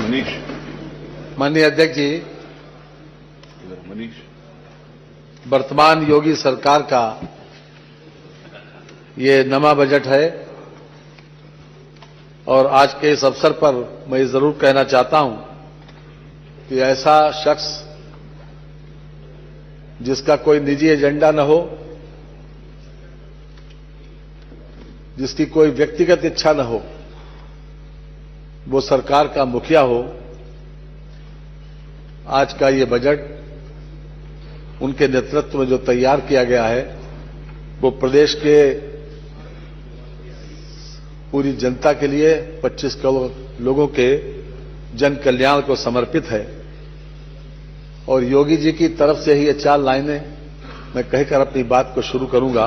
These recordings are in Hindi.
मनीष, माननीय अध्यक्ष जी, मनीष, वर्तमान योगी सरकार का ये नवा बजट है और आज के इस अवसर पर मैं जरूर कहना चाहता हूं कि ऐसा शख्स जिसका कोई निजी एजेंडा न हो, जिसकी कोई व्यक्तिगत इच्छा न हो, वो सरकार का मुखिया हो, आज का ये बजट उनके नेतृत्व में जो तैयार किया गया है वो प्रदेश के पूरी जनता के लिए 25 करोड़ लोगों के जन कल्याण को समर्पित है। और योगी जी की तरफ से ही ये 4 लाइनें मैं कहकर अपनी बात को शुरू करूंगा।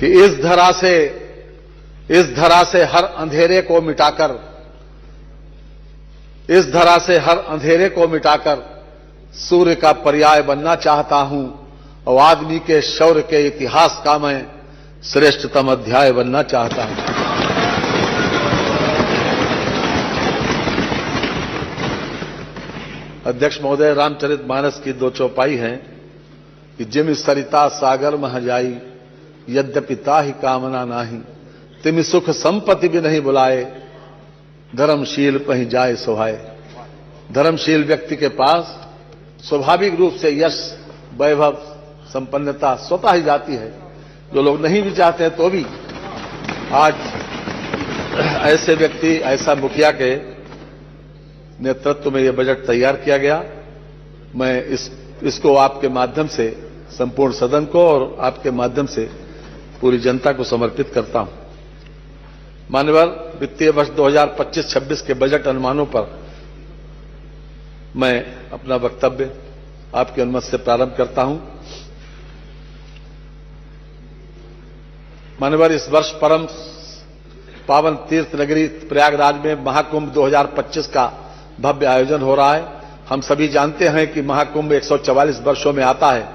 कि इस धरा से हर अंधेरे को मिटाकर, इस धरा से हर अंधेरे को मिटाकर सूर्य का पर्याय बनना चाहता हूं और आदमी के शौर्य के इतिहास का मैं श्रेष्ठतम अध्याय बनना चाहता हूं। अध्यक्ष महोदय, रामचरितमानस की 2 चौपाई हैं कि जिम सरिता सागर मह जाई, यद्यपि ताहि कामना नाही, तिमि सुख संपत्ति भी नहीं बुलाए, धर्मशील पहि जाए सोहाय। धर्मशील व्यक्ति के पास स्वाभाविक रूप से यश, वैभव, संपन्नता स्वतः ही जाती है। जो लोग नहीं भी चाहते हैं तो भी आज ऐसे व्यक्ति, ऐसा मुखिया के नेतृत्व में यह बजट तैयार किया गया। मैं इसको आपके माध्यम से संपूर्ण सदन को और आपके माध्यम से पूरी जनता को समर्पित करता हूं। माननीय वित्तीय वर्ष 2025-26 के बजट अनुमानों पर मैं अपना वक्तव्य आपकी अनुमति से प्रारंभ करता हूं। माननीय, इस वर्ष परम पावन तीर्थ नगरी प्रयागराज में महाकुंभ 2025 का भव्य आयोजन हो रहा है। हम सभी जानते हैं कि महाकुंभ 144 वर्षों में आता है।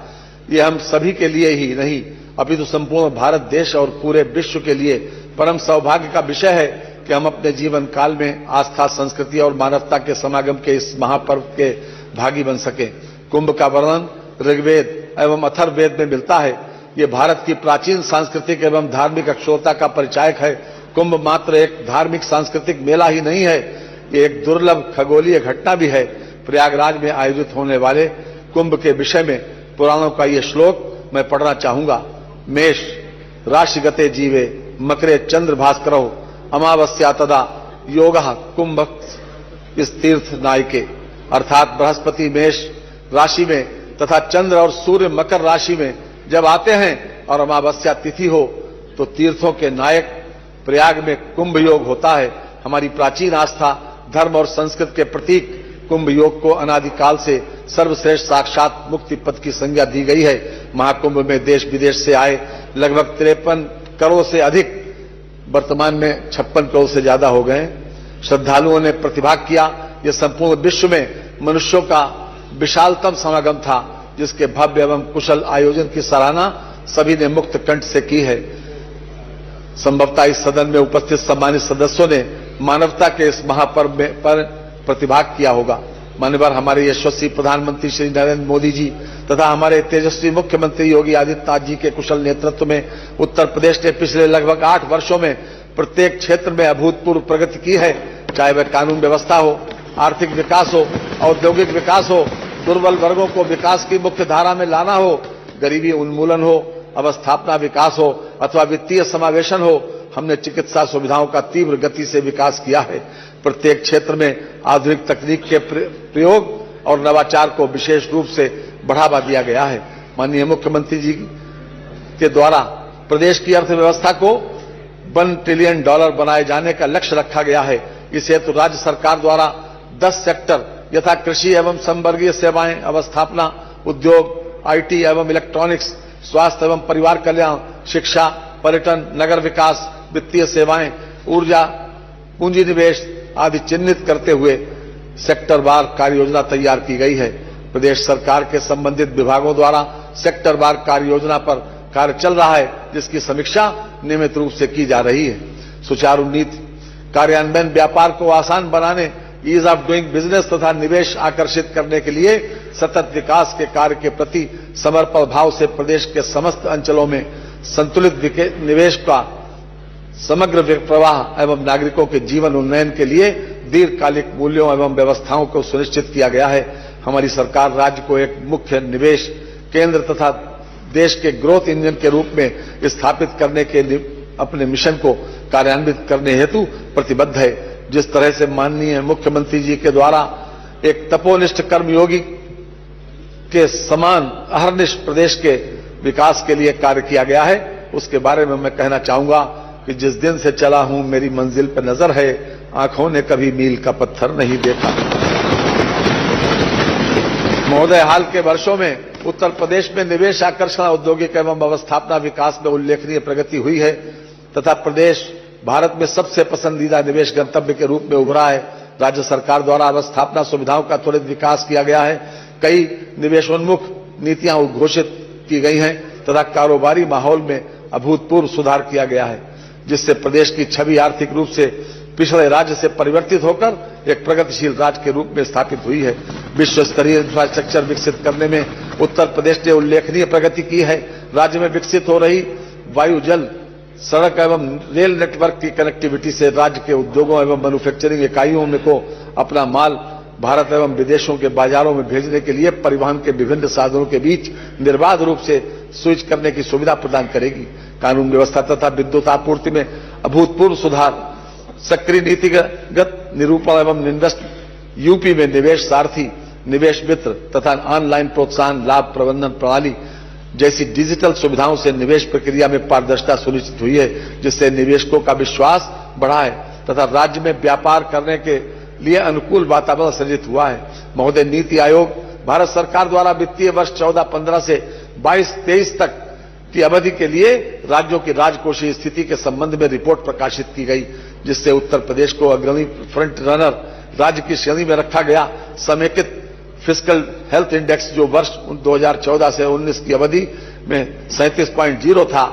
ये हम सभी के लिए ही नहीं अपितु संपूर्ण भारत देश और पूरे विश्व के लिए परम सौभाग्य का विषय है कि हम अपने जीवन काल में आस्था, संस्कृति और मानवता के समागम के इस महापर्व के भागी बन सके। कुंभ का वर्णन ऋग्वेद एवं अथर्ववेद में मिलता है। ये भारत की प्राचीन सांस्कृतिक एवं धार्मिक अक्षरता का परिचायक है। कुंभ मात्र एक धार्मिक सांस्कृतिक मेला ही नहीं है, ये एक दुर्लभ खगोलीय घटना भी है। प्रयागराज में आयोजित होने वाले कुंभ के विषय में पुराणों का ये श्लोक मैं पढ़ना चाहूंगा। मेष राशिगते जीवे, मकरे चंद्र भास्करो, अमावस्या तदा योगः कुंभ इस तीर्थ नायके। अर्थात बृहस्पति मेष राशि में तथा चंद्र और सूर्य मकर राशि में जब आते हैं और अमावस्या तिथि हो तो तीर्थों के नायक प्रयाग में कुंभ योग होता है। हमारी प्राचीन आस्था, धर्म और संस्कृति के प्रतीक कुंभ योग को अनादिकाल से सर्वश्रेष्ठ साक्षात मुक्ति पद की संज्ञा दी गई है। महाकुंभ में देश विदेश से आए लगभग 53 करोड़ से अधिक, वर्तमान में 56 करोड़ से ज्यादा हो गए श्रद्धालुओं ने प्रतिभाग किया। यह संपूर्ण विश्व में मनुष्यों का विशालतम समागम था, जिसके भव्य एवं कुशल आयोजन की सराहना सभी ने मुक्त कंठ से की है। संभवतः इस सदन में उपस्थित सम्मानित सदस्यों ने मानवता के इस महापर्व पर प्रतिभाग किया होगा। माननीय हमारे यशस्वी प्रधानमंत्री श्री नरेंद्र मोदी जी तथा हमारे तेजस्वी मुख्यमंत्री योगी आदित्यनाथ जी के कुशल नेतृत्व में उत्तर प्रदेश ने पिछले लगभग 8 वर्षों में प्रत्येक क्षेत्र में अभूतपूर्व प्रगति की है। चाहे वह कानून व्यवस्था हो, आर्थिक विकास हो, औद्योगिक विकास हो, दुर्बल वर्गों को विकास की मुख्य धारा में लाना हो, गरीबी उन्मूलन हो, अवस्थापना विकास हो अथवा वित्तीय समावेशन हो। हमने चिकित्सा सुविधाओं का तीव्र गति से विकास किया है। प्रत्येक क्षेत्र में आधुनिक तकनीक के प्रयोग और नवाचार को विशेष रूप से बढ़ावा दिया गया है। माननीय मुख्यमंत्री जी के द्वारा प्रदेश की अर्थव्यवस्था को $1 ट्रिलियन बनाए जाने का लक्ष्य रखा गया है। इस हेतु राज्य सरकार द्वारा 10 सेक्टर यथा कृषि एवं संवर्गीय सेवाएं, अवस्थापना, उद्योग, IT एवं इलेक्ट्रॉनिक्स, स्वास्थ्य एवं परिवार कल्याण, शिक्षा, पर्यटन, नगर विकास, वित्तीय सेवाएं, ऊर्जा, पूंजी निवेश आदि चिन्हित करते हुए सेक्टरवार कार्य योजना तैयार की गई है। प्रदेश सरकार के संबंधित विभागों द्वारा सेक्टरवार कार्य योजना पर कार्य चल रहा है, जिसकी समीक्षा नियमित रूप से की जा रही है। सुचारू नीति कार्यान्वयन व्यापार को आसान बनाने, ईज ऑफ डूइंग बिजनेस तथा निवेश आकर्षित करने के लिए सतत विकास के कार्य के प्रति समर्पण भाव से प्रदेश के समस्त अंचलों में संतुलित निवेश का समग्र प्रवाह एवं नागरिकों के जीवन उन्नयन के लिए दीर्घकालिक मूल्यों एवं व्यवस्थाओं को सुनिश्चित किया गया है। हमारी सरकार राज्य को एक मुख्य निवेश केंद्र तथा देश के ग्रोथ इंजन के रूप में स्थापित करने के अपने मिशन को कार्यान्वित करने हेतु प्रतिबद्ध है। जिस तरह से माननीय मुख्यमंत्री जी के द्वारा एक तपोनिष्ठ कर्मयोगी के समान अहर्निश प्रदेश के विकास के लिए कार्य किया गया है, उसके बारे में मैं कहना चाहूंगा कि जिस दिन से चला हूं मेरी मंजिल पर नजर है, आंखों ने कभी मील का पत्थर नहीं देखा। महोदय, हाल के वर्षों में उत्तर प्रदेश में निवेश आकर्षण, औद्योगिक एवं अवस्थापना विकास में उल्लेखनीय प्रगति हुई है तथा प्रदेश भारत में सबसे पसंदीदा निवेश गंतव्य के रूप में उभरा है। राज्य सरकार द्वारा अवस्थापना सुविधाओं का त्वरित विकास किया गया है। कई निवेशोन्मुख नीतियां उद्घोषित की गई हैं तथा कारोबारी माहौल में अभूतपूर्व सुधार किया गया है, जिससे प्रदेश की छवि आर्थिक रूप से पिछड़े राज्य से परिवर्तित होकर एक प्रगतिशील राज्य के रूप में स्थापित हुई है। विश्व स्तरीय इंफ्रास्ट्रक्चर विकसित करने में उत्तर प्रदेश ने उल्लेखनीय प्रगति की है। राज्य में विकसित हो रही वायु, जल, सड़क एवं रेल नेटवर्क की कनेक्टिविटी से राज्य के उद्योगों एवं मैन्युफैक्चरिंग इकाइयों में को अपना माल भारत एवं विदेशों के बाजारों में भेजने के लिए परिवहन के विभिन्न साधनों के बीच निर्बाध रूप से स्विच करने की सुविधा प्रदान करेगी। कानून व्यवस्था तथा विद्युत आपूर्ति में अभूतपूर्व सुधार, सक्रिय नीतिगत निरूपण एवं इन्वेस्ट यूपी में निवेश सारथी, निवेश मित्र तथा ऑनलाइन प्रोत्साहन लाभ प्रबंधन प्रणाली जैसी डिजिटल सुविधाओं से निवेश प्रक्रिया में पारदर्शिता सुनिश्चित हुई है, जिससे निवेशकों का विश्वास बढ़ा है तथा राज्य में व्यापार करने के लिए अनुकूल वातावरण सृजित हुआ है। महोदय, नीति आयोग भारत सरकार द्वारा वित्तीय वर्ष 14-15 से 22-23 तक की अवधि के लिए राज्यों की राजकोषीय स्थिति के संबंध में रिपोर्ट प्रकाशित की गई, जिससे उत्तर प्रदेश को अग्रणी फ्रंट रनर राज्य की श्रेणी में रखा गया। समेकित फिस्कल हेल्थ इंडेक्स जो वर्ष 2014 से 19 की अवधि में 37.0 था,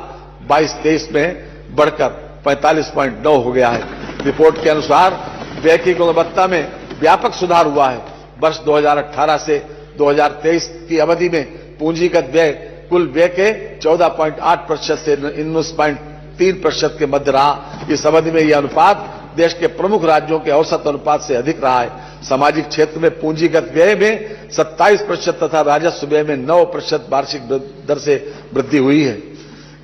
22-23 में बढ़कर 45.9 हो गया है। रिपोर्ट के अनुसार व्यय की गुणवत्ता में व्यापक सुधार हुआ है। वर्ष 2018 से 2023 की अवधि में पूंजीगत व्यय कुल व्यय के 14.8% से 19.3% के मध्य रहा। इस अवधि में यह अनुपात देश के प्रमुख राज्यों के औसत अनुपात से अधिक रहा है। सामाजिक क्षेत्र में पूंजीगत व्यय में 27% तथा राजस्व व्यय में 9% वार्षिक दर से वृद्धि हुई है।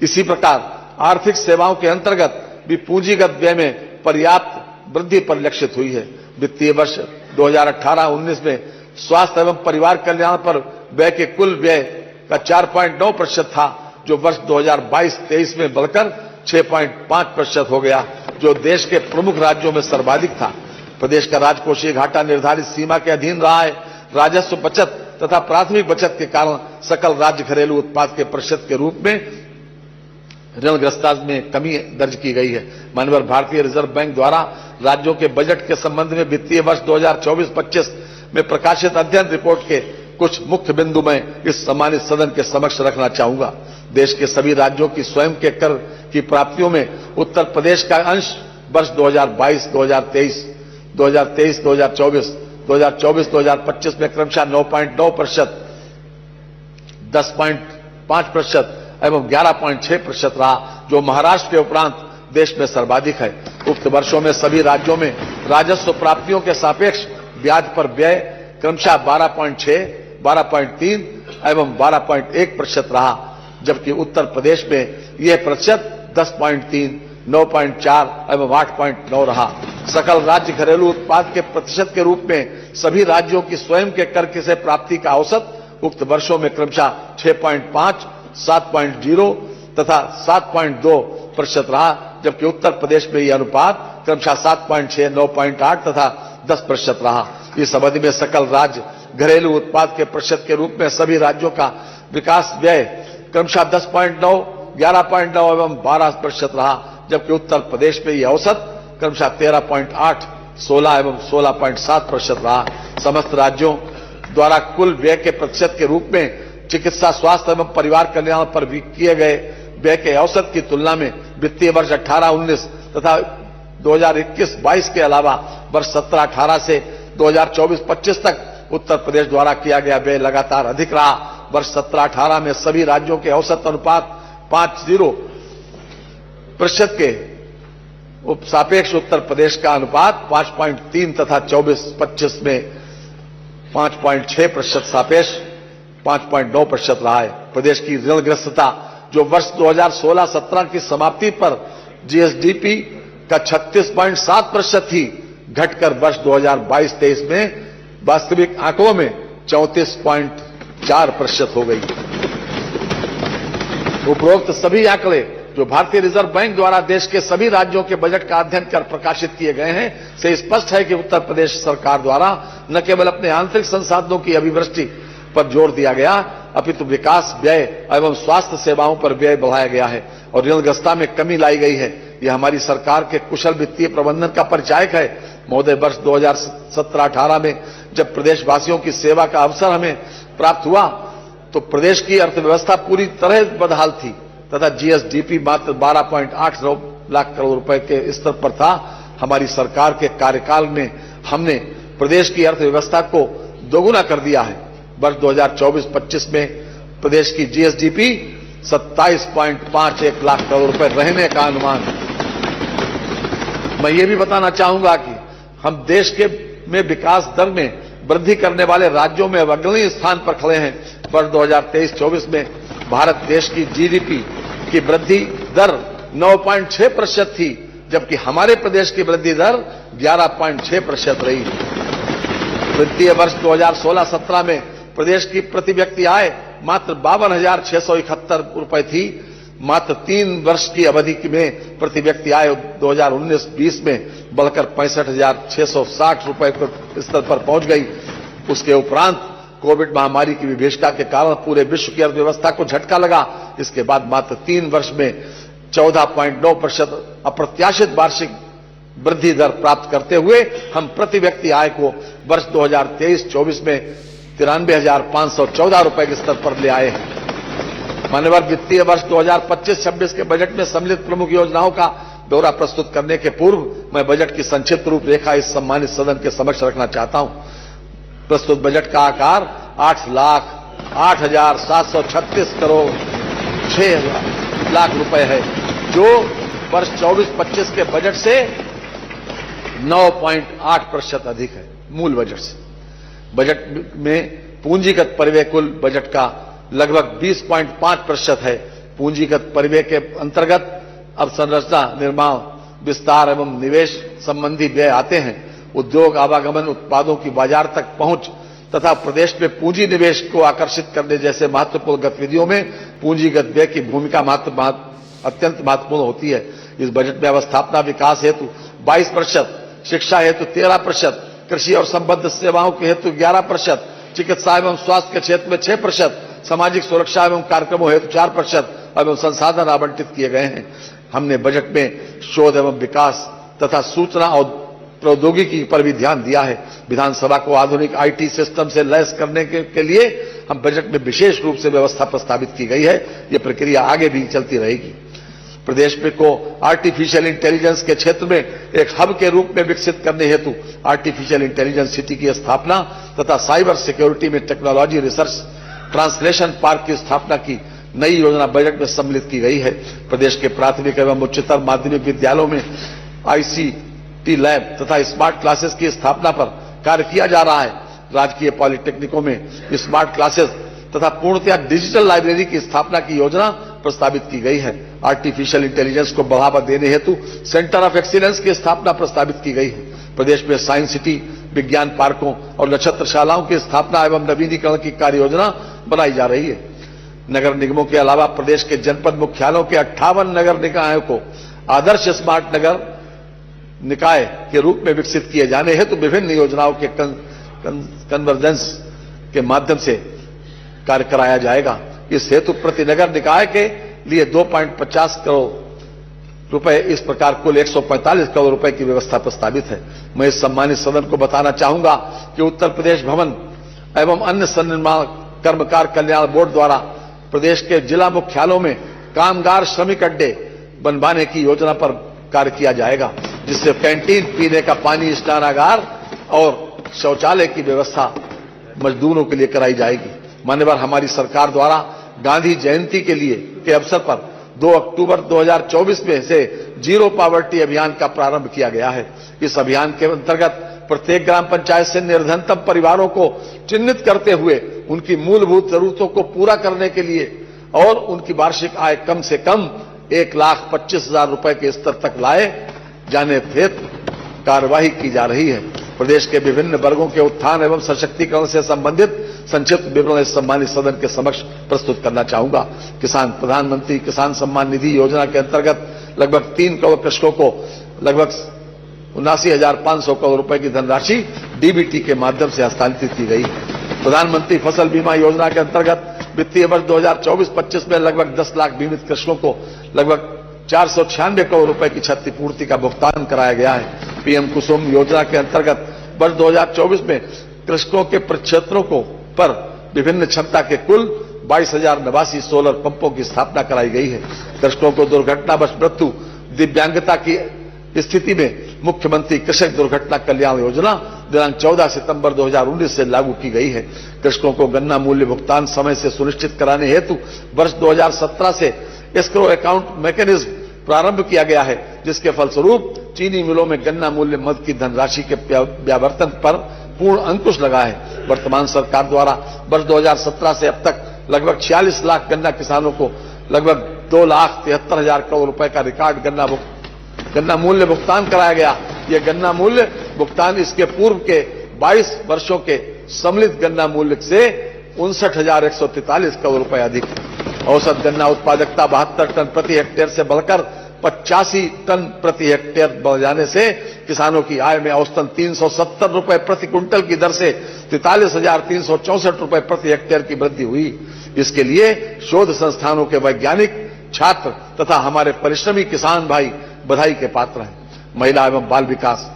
इसी प्रकार आर्थिक सेवाओं के अंतर्गत भी पूंजीगत व्यय में पर्याप्त वृद्धि परिलक्षित हुई है। वित्तीय वर्ष 2018-19 में स्वास्थ्य एवं परिवार कल्याण पर व्यय के कुल व्यय का 4.9% था, जो वर्ष 2022-23 में बढ़कर 6.5% हो गया, जो देश के प्रमुख राज्यों में सर्वाधिक था। प्रदेश का राजकोषीय घाटा निर्धारित सीमा के अधीन रहा है। राजस्व बचत तथा प्राथमिक बचत के कारण सकल राज्य घरेलू उत्पाद के प्रतिशत के रूप में ऋणग्रस्तता में कमी दर्ज की गई है। माननीय भारतीय रिजर्व बैंक द्वारा राज्यों के बजट के संबंध में वित्तीय वर्ष 2024-25 में प्रकाशित अध्ययन रिपोर्ट के कुछ मुख्य बिंदु मैं इस सम्मानित सदन के समक्ष रखना चाहूंगा। देश के सभी राज्यों की स्वयं के कर की प्राप्तियों में उत्तर प्रदेश का अंश वर्ष 2022-2023, 2023-2024, 2024-2025 में क्रमशः 9.9%, 10.5% एवं 11.6% रहा, जो महाराष्ट्र के उपरांत देश में सर्वाधिक है। उक्त वर्षों में सभी राज्यों में राजस्व प्राप्तियों के सापेक्ष ब्याज पर व्यय क्रमशः 12.6, 12.3 एवं 12.1% रहा, जबकि उत्तर प्रदेश में यह प्रतिशत 10.3, 9.4 एवं 8.9 रहा। सकल राज्य घरेलू उत्पाद के प्रतिशत के रूप में सभी राज्यों की स्वयं के कर से प्राप्ति का औसत उक्त वर्षों में क्रमशः 6.5, 7.0 तथा 7.2% रहा, जबकि उत्तर प्रदेश में यह अनुपात क्रमशः 7.6, 9.8 तथा 10% रहा। इस अवधि में सकल राज्य घरेलू उत्पाद के प्रतिशत के रूप में सभी राज्यों का विकास व्यय क्रमशः 10.9, 11.9 एवं 12% रहा, जबकि उत्तर प्रदेश में यह औसत क्रमशः 13.8, 16 एवं 16.7% रहा। समस्त राज्यों द्वारा कुल व्यय के प्रतिशत के रूप में चिकित्सा, स्वास्थ्य एवं परिवार कल्याण पर भी किए गए व्यय के औसत की तुलना में वित्तीय वर्ष 18-19 तथा 2021-22 के अलावा वर्ष 17-18 से 2024-25 तक उत्तर प्रदेश द्वारा किया गया व्यय लगातार अधिक रहा। वर्ष 17-18 में सभी राज्यों के औसत अनुपात 50% के सापेक्ष उत्तर प्रदेश का अनुपात 5.3 तथा 24-25 में 5.6% सापेक्ष 5.9% रहा है। प्रदेश की ऋणग्रस्तता जो वर्ष 2016-17 की समाप्ति पर जीएसडीपी का 36.7% थी, घटकर वर्ष 2022-23 में वास्तविक आंकड़ों में 34.4% हो गई। उपरोक्त सभी आंकड़े जो भारतीय रिजर्व बैंक द्वारा देश के सभी राज्यों के बजट का अध्ययन कर प्रकाशित किए गए हैं, से स्पष्ट है कि उत्तर प्रदेश सरकार द्वारा न केवल अपने आंतरिक संसाधनों की अभिवृद्धि पर जोर दिया गया, अपितु विकास, व्यय एवं स्वास्थ्य सेवाओं पर व्यय बढ़ाया गया है और ऋणग्रस्तता में कमी लाई गई है। यह हमारी सरकार के कुशल वित्तीय प्रबंधन का परिचायक है। महोदय, वर्ष 2017-18 में जब प्रदेशवासियों की सेवा का अवसर हमें प्राप्त हुआ तो प्रदेश की अर्थव्यवस्था पूरी तरह बदहाल थी तथा जीएसडीपी मात्र 12.8 लाख करोड़ रुपए के स्तर पर था। हमारी सरकार के कार्यकाल में हमने प्रदेश की अर्थव्यवस्था को दोगुना कर दिया है। वर्ष 2024-25 में प्रदेश की जीएसडीपी 27.51 लाख करोड़ रुपए रहने का अनुमान है। मैं ये भी बताना चाहूंगा कि हम देश के में विकास दर में वृद्धि करने वाले राज्यों में अग्रणी स्थान पर खड़े हैं। वर्ष 2023-24 में भारत देश की जीडीपी की वृद्धि दर 9.6% थी, जबकि हमारे प्रदेश की वृद्धि दर 11.6% रही। वित्तीय वर्ष 2016-17 में प्रदेश की प्रति व्यक्ति आय मात्र 52,671 रुपए थी। मात्र 3 वर्ष की अवधि में प्रति व्यक्ति आय 2019-20 में बढ़कर 65,660 रुपए के स्तर पर पहुंच गई। उसके उपरांत कोविड महामारी की विभीषिका के कारण पूरे विश्व की अर्थव्यवस्था को झटका लगा। इसके बाद मात्र 3 वर्ष में 14.9% अप्रत्याशित वार्षिक वृद्धि दर प्राप्त करते हुए हम प्रति व्यक्ति आय को वर्ष 2023-24 में 93,514 रुपए के स्तर पर ले आए हैं। मान्यवर, वित्तीय वर्ष 2025-26 के बजट में सम्मिलित प्रमुख योजनाओं का ब्यौरा प्रस्तुत करने के पूर्व मैं बजट की संक्षिप्त रूपरेखा इस सम्मानित सदन के समक्ष रखना चाहता हूं। प्रस्तुत बजट का आकार 8,08,736 करोड़ 6 लाख रुपए है, जो वर्ष 24-25 के बजट से 9.8% अधिक है मूल बजट से। बजट में पूंजीगत परिव्यय कुल बजट का लगभग 20.5% है। पूंजीगत परिव्यय के अंतर्गत अवसंरचना, निर्माण, विस्तार एवं निवेश संबंधी व्यय आते हैं। उद्योग, आवागमन, उत्पादों की बाजार तक पहुंच तथा प्रदेश में पूंजी निवेश को आकर्षित करने जैसे महत्वपूर्ण गतिविधियों में पूंजीगत व्यय की भूमिका अत्यंत महत्वपूर्ण होती है। इस बजट में अवस्थापना विकास हेतु 22%, शिक्षा हेतु 13%, कृषि और संबद्ध सेवाओं के हेतु 11%, चिकित्सा एवं स्वास्थ्य के क्षेत्र में 6%, सामाजिक सुरक्षा एवं कार्यक्रमों हेतु 4% एवं संसाधन आवंटित किए गए हैं। हमने बजट में शोध एवं विकास तथा सूचना और प्रौद्योगिकी पर भी ध्यान दिया है। विधानसभा को आधुनिक आईटी सिस्टम से लैस करने के लिए हम बजट में विशेष रूप से व्यवस्था प्रस्तावित की गई है। ये प्रक्रिया आगे भी चलती रहेगी। प्रदेश में को आर्टिफिशियल इंटेलिजेंस के क्षेत्र में एक हब के रूप में विकसित करने हेतु आर्टिफिशियल इंटेलिजेंस सिटी की स्थापना तथा साइबर सिक्योरिटी में टेक्नोलॉजी रिसर्च ट्रांसलेशन पार्क की स्थापना की नई योजना बजट में सम्मिलित की गई है। प्रदेश के प्राथमिक एवं उच्चतर माध्यमिक विद्यालयों में आईसीटी लैब तथा स्मार्ट क्लासेस की स्थापना पर कार्य किया जा रहा है। राजकीय पॉलिटेक्निकों में स्मार्ट क्लासेस तथा पूर्णतया डिजिटल लाइब्रेरी की स्थापना की योजना प्रस्तावित की गई है। आर्टिफिशियल इंटेलिजेंस को बढ़ावा देने हेतु सेंटर ऑफ एक्सीलेंस की स्थापना प्रस्तावित की गई है। प्रदेश में साइंस सिटी, विज्ञान पार्कों और नक्षत्रशालाओं की स्थापना एवं नवीनीकरण की कार्य योजना बनाई जा रही है। नगर निगमों के अलावा प्रदेश के जनपद मुख्यालयों के 58 नगर निकायों को आदर्श स्मार्ट नगर निकाय के रूप में विकसित किए जाने हेतु विभिन्न योजनाओं के कन्वर्जेंस के माध्यम से कार्य कराया जाएगा। इस हेतु प्रति नगर निकाय के लिए 2.50 करोड़ रुपए, इस प्रकार कुल 145 करोड़ रुपए की व्यवस्था प्रस्तावित है। मैं इस सम्मानित सदन को बताना चाहूंगा कि उत्तर प्रदेश भवन एवं अन्य सन्निर्माण कर्मकार कल्याण बोर्ड द्वारा प्रदेश के जिला मुख्यालयों में कामगार श्रमिक अड्डे बनवाने की योजना पर कार्य किया जाएगा, जिससे कैंटीन, पीने का पानी, स्नानागार और शौचालय की व्यवस्था मजदूरों के लिए कराई जाएगी। मान्यवर हमारी सरकार द्वारा गांधी जयंती के अवसर पर 2 अक्टूबर 2024 में से जीरो पॉवर्टी अभियान का प्रारंभ किया गया है। इस अभियान के अंतर्गत प्रत्येक ग्राम पंचायत से निर्धनतम परिवारों को चिन्हित करते हुए उनकी मूलभूत जरूरतों को पूरा करने के लिए और उनकी वार्षिक आय कम से कम 1,25,000 रुपए के स्तर तक लाए जाने हेतु कार्यवाही की जा रही है। प्रदेश के विभिन्न वर्गों के उत्थान एवं सशक्तिकरण से संबंधित संक्षिप्त विवरण इस सम्मानित सदन के समक्ष प्रस्तुत करना चाहूंगा। प्रधानमंत्री किसान सम्मान निधि योजना के अंतर्गत लगभग 3 करोड़ कृषकों को लगभग 79,500 करोड़ रुपए की धनराशि डीबीटी के माध्यम से हस्तांतरित की गई। प्रधानमंत्री फसल बीमा योजना के अंतर्गत वित्तीय वर्ष 2024-25 में लगभग 10 लाख बीमित कृषकों को लगभग 496 करोड़ रुपए की क्षतिपूर्ति का भुगतान कराया गया है। पीएम कुसुम योजना के अंतर्गत वर्ष 2024 में कृषकों के प्रक्षेत्रों पर विभिन्न क्षमता के कुल 22,089 सोलर पंपों की स्थापना कराई गई है। कृषकों को दुर्घटनावश मृत्यु, दिव्यांगता की स्थिति में मुख्यमंत्री कृषक दुर्घटना कल्याण योजना दिनांक 14 सितंबर 2019 से लागू की गई है। कृषकों को गन्ना मूल्य भुगतान समय से सुनिश्चित कराने हेतु वर्ष 2017 से एस्क्रो अकाउंट मैकेनिज्म प्रारंभ किया गया है, जिसके फलस्वरूप चीनी मिलों में गन्ना मूल्य मद की धनराशि के व्यावर्तन पर पूर्ण अंकुश लगा है। वर्तमान सरकार द्वारा वर्ष 2017 से अब तक लगभग 46 लाख गन्ना किसानों को लगभग 2,73,000 करोड़ रुपए का रिकॉर्ड गन्ना मूल्य भुगतान कराया गया। यह गन्ना मूल्य भुगतान इसके पूर्व के 22 वर्षों के सम्मिलित गन्ना मूल्य से 59,143 करोड़ रुपए अधिक। औसत गन्ना उत्पादकता 72 टन प्रति हेक्टेयर से बढ़कर 85 टन प्रति हेक्टेयर बढ़ जाने से किसानों की आय में औसतन 370 रुपए प्रति क्विंटल की दर से 43,364 रुपए प्रति हेक्टेयर की वृद्धि हुई। इसके लिए शोध संस्थानों के वैज्ञानिक, छात्र तथा हमारे परिश्रमी किसान भाई बधाई के पात्र हैं। महिला एवं बाल विकास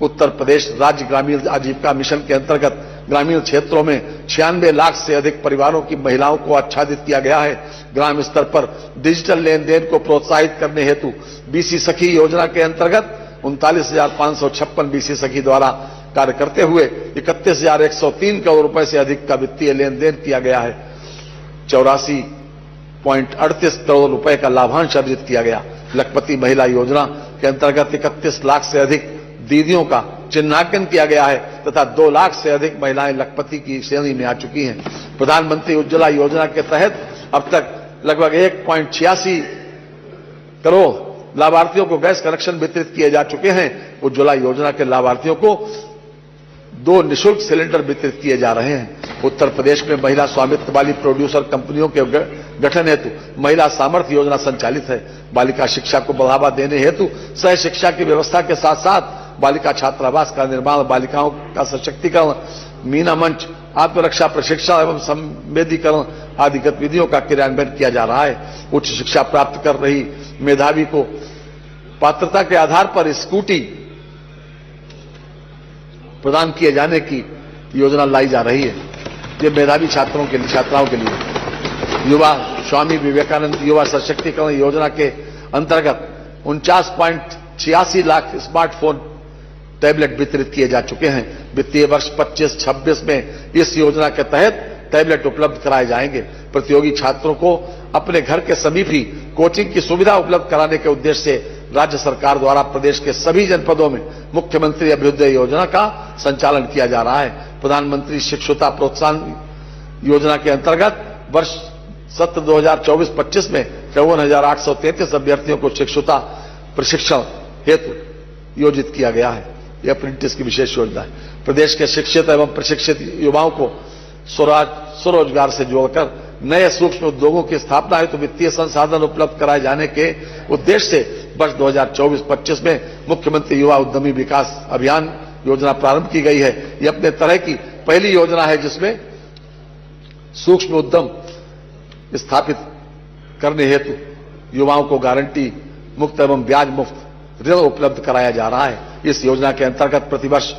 उत्तर प्रदेश राज्य ग्रामीण आजीविका मिशन के अंतर्गत ग्रामीण क्षेत्रों में 96 लाख से अधिक परिवारों की महिलाओं को आच्छादित किया गया है। ग्राम स्तर पर डिजिटल लेन देन को प्रोत्साहित करने हेतु बीसी सखी योजना के अंतर्गत 39,556 बीसी सखी द्वारा कार्य करते हुए 31,103 करोड़ रुपए से अधिक का वित्तीय लेन देन किया गया है। 84.38 करोड़ रुपए का लाभांश अर्जित किया गया। लखपति महिला योजना के अंतर्गत 31 लाख से अधिक दीदियों का चिन्हांकन किया गया है तथा 2 लाख से अधिक महिलाएं लखपति की श्रेणी में आ चुकी हैं। प्रधानमंत्री उज्ज्वला योजना के तहत अब तक लगभग 1.86 करोड़ लाभार्थियों को गैस कनेक्शन वितरित किए जा चुके हैं। उज्ज्वला योजना के लाभार्थियों को 2 निःशुल्क सिलेंडर वितरित किए जा रहे हैं। उत्तर प्रदेश में महिला स्वामित्व वाली प्रोड्यूसर कंपनियों के गठन हेतु महिला सामर्थ्य योजना संचालित है। बालिका शिक्षा को बढ़ावा देने हेतु सह शिक्षा की व्यवस्था के साथ साथ बालिका छात्रावास का निर्माण, बालिकाओं का सशक्तिकरण, मीना मंच, आत्मरक्षा प्रशिक्षण एवं संवेदीकरण आदि गतिविधियों का क्रियान्वयन किया जा रहा है। उच्च शिक्षा प्राप्त कर रही मेधावी को पात्रता के आधार पर स्कूटी प्रदान किए जाने की योजना लाई जा रही है। ये मेधावी छात्राओं के लिए युवा स्वामी विवेकानंद युवा सशक्तिकरण योजना के अंतर्गत 49.86 लाख स्मार्टफोन टैबलेट वितरित किए जा चुके हैं। वित्तीय वर्ष 25-26 में इस योजना के तहत टैबलेट उपलब्ध कराए जाएंगे। प्रतियोगी छात्रों को अपने घर के समीप ही कोचिंग की सुविधा उपलब्ध कराने के उद्देश्य से राज्य सरकार द्वारा प्रदेश के सभी जनपदों में मुख्यमंत्री अभ्युदय योजना का संचालन किया जा रहा है। प्रधानमंत्री शिक्षुता प्रोत्साहन योजना के अंतर्गत वर्ष सत्र 2024-25 में 54,833 अभ्यर्थियों को शिक्षुता प्रशिक्षण हेतु योजित किया गया है। यह अप्रेंटिस की विशेष योजना है। प्रदेश के शिक्षित एवं प्रशिक्षित युवाओं को स्वरोजगार से जोड़कर नए सूक्ष्म उद्योगों की स्थापना हेतु वित्तीय संसाधन उपलब्ध कराए जाने के उद्देश्य से वर्ष 2024-25 में मुख्यमंत्री युवा उद्यमी विकास अभियान योजना प्रारंभ की गई है। यह अपने तरह की पहली योजना है जिसमें सूक्ष्म उद्यम स्थापित करने हेतु युवाओं को गारंटी मुक्त एवं ब्याज मुक्त ऋण उपलब्ध कराया जा रहा है। इस योजना के अंतर्गत प्रतिवर्ष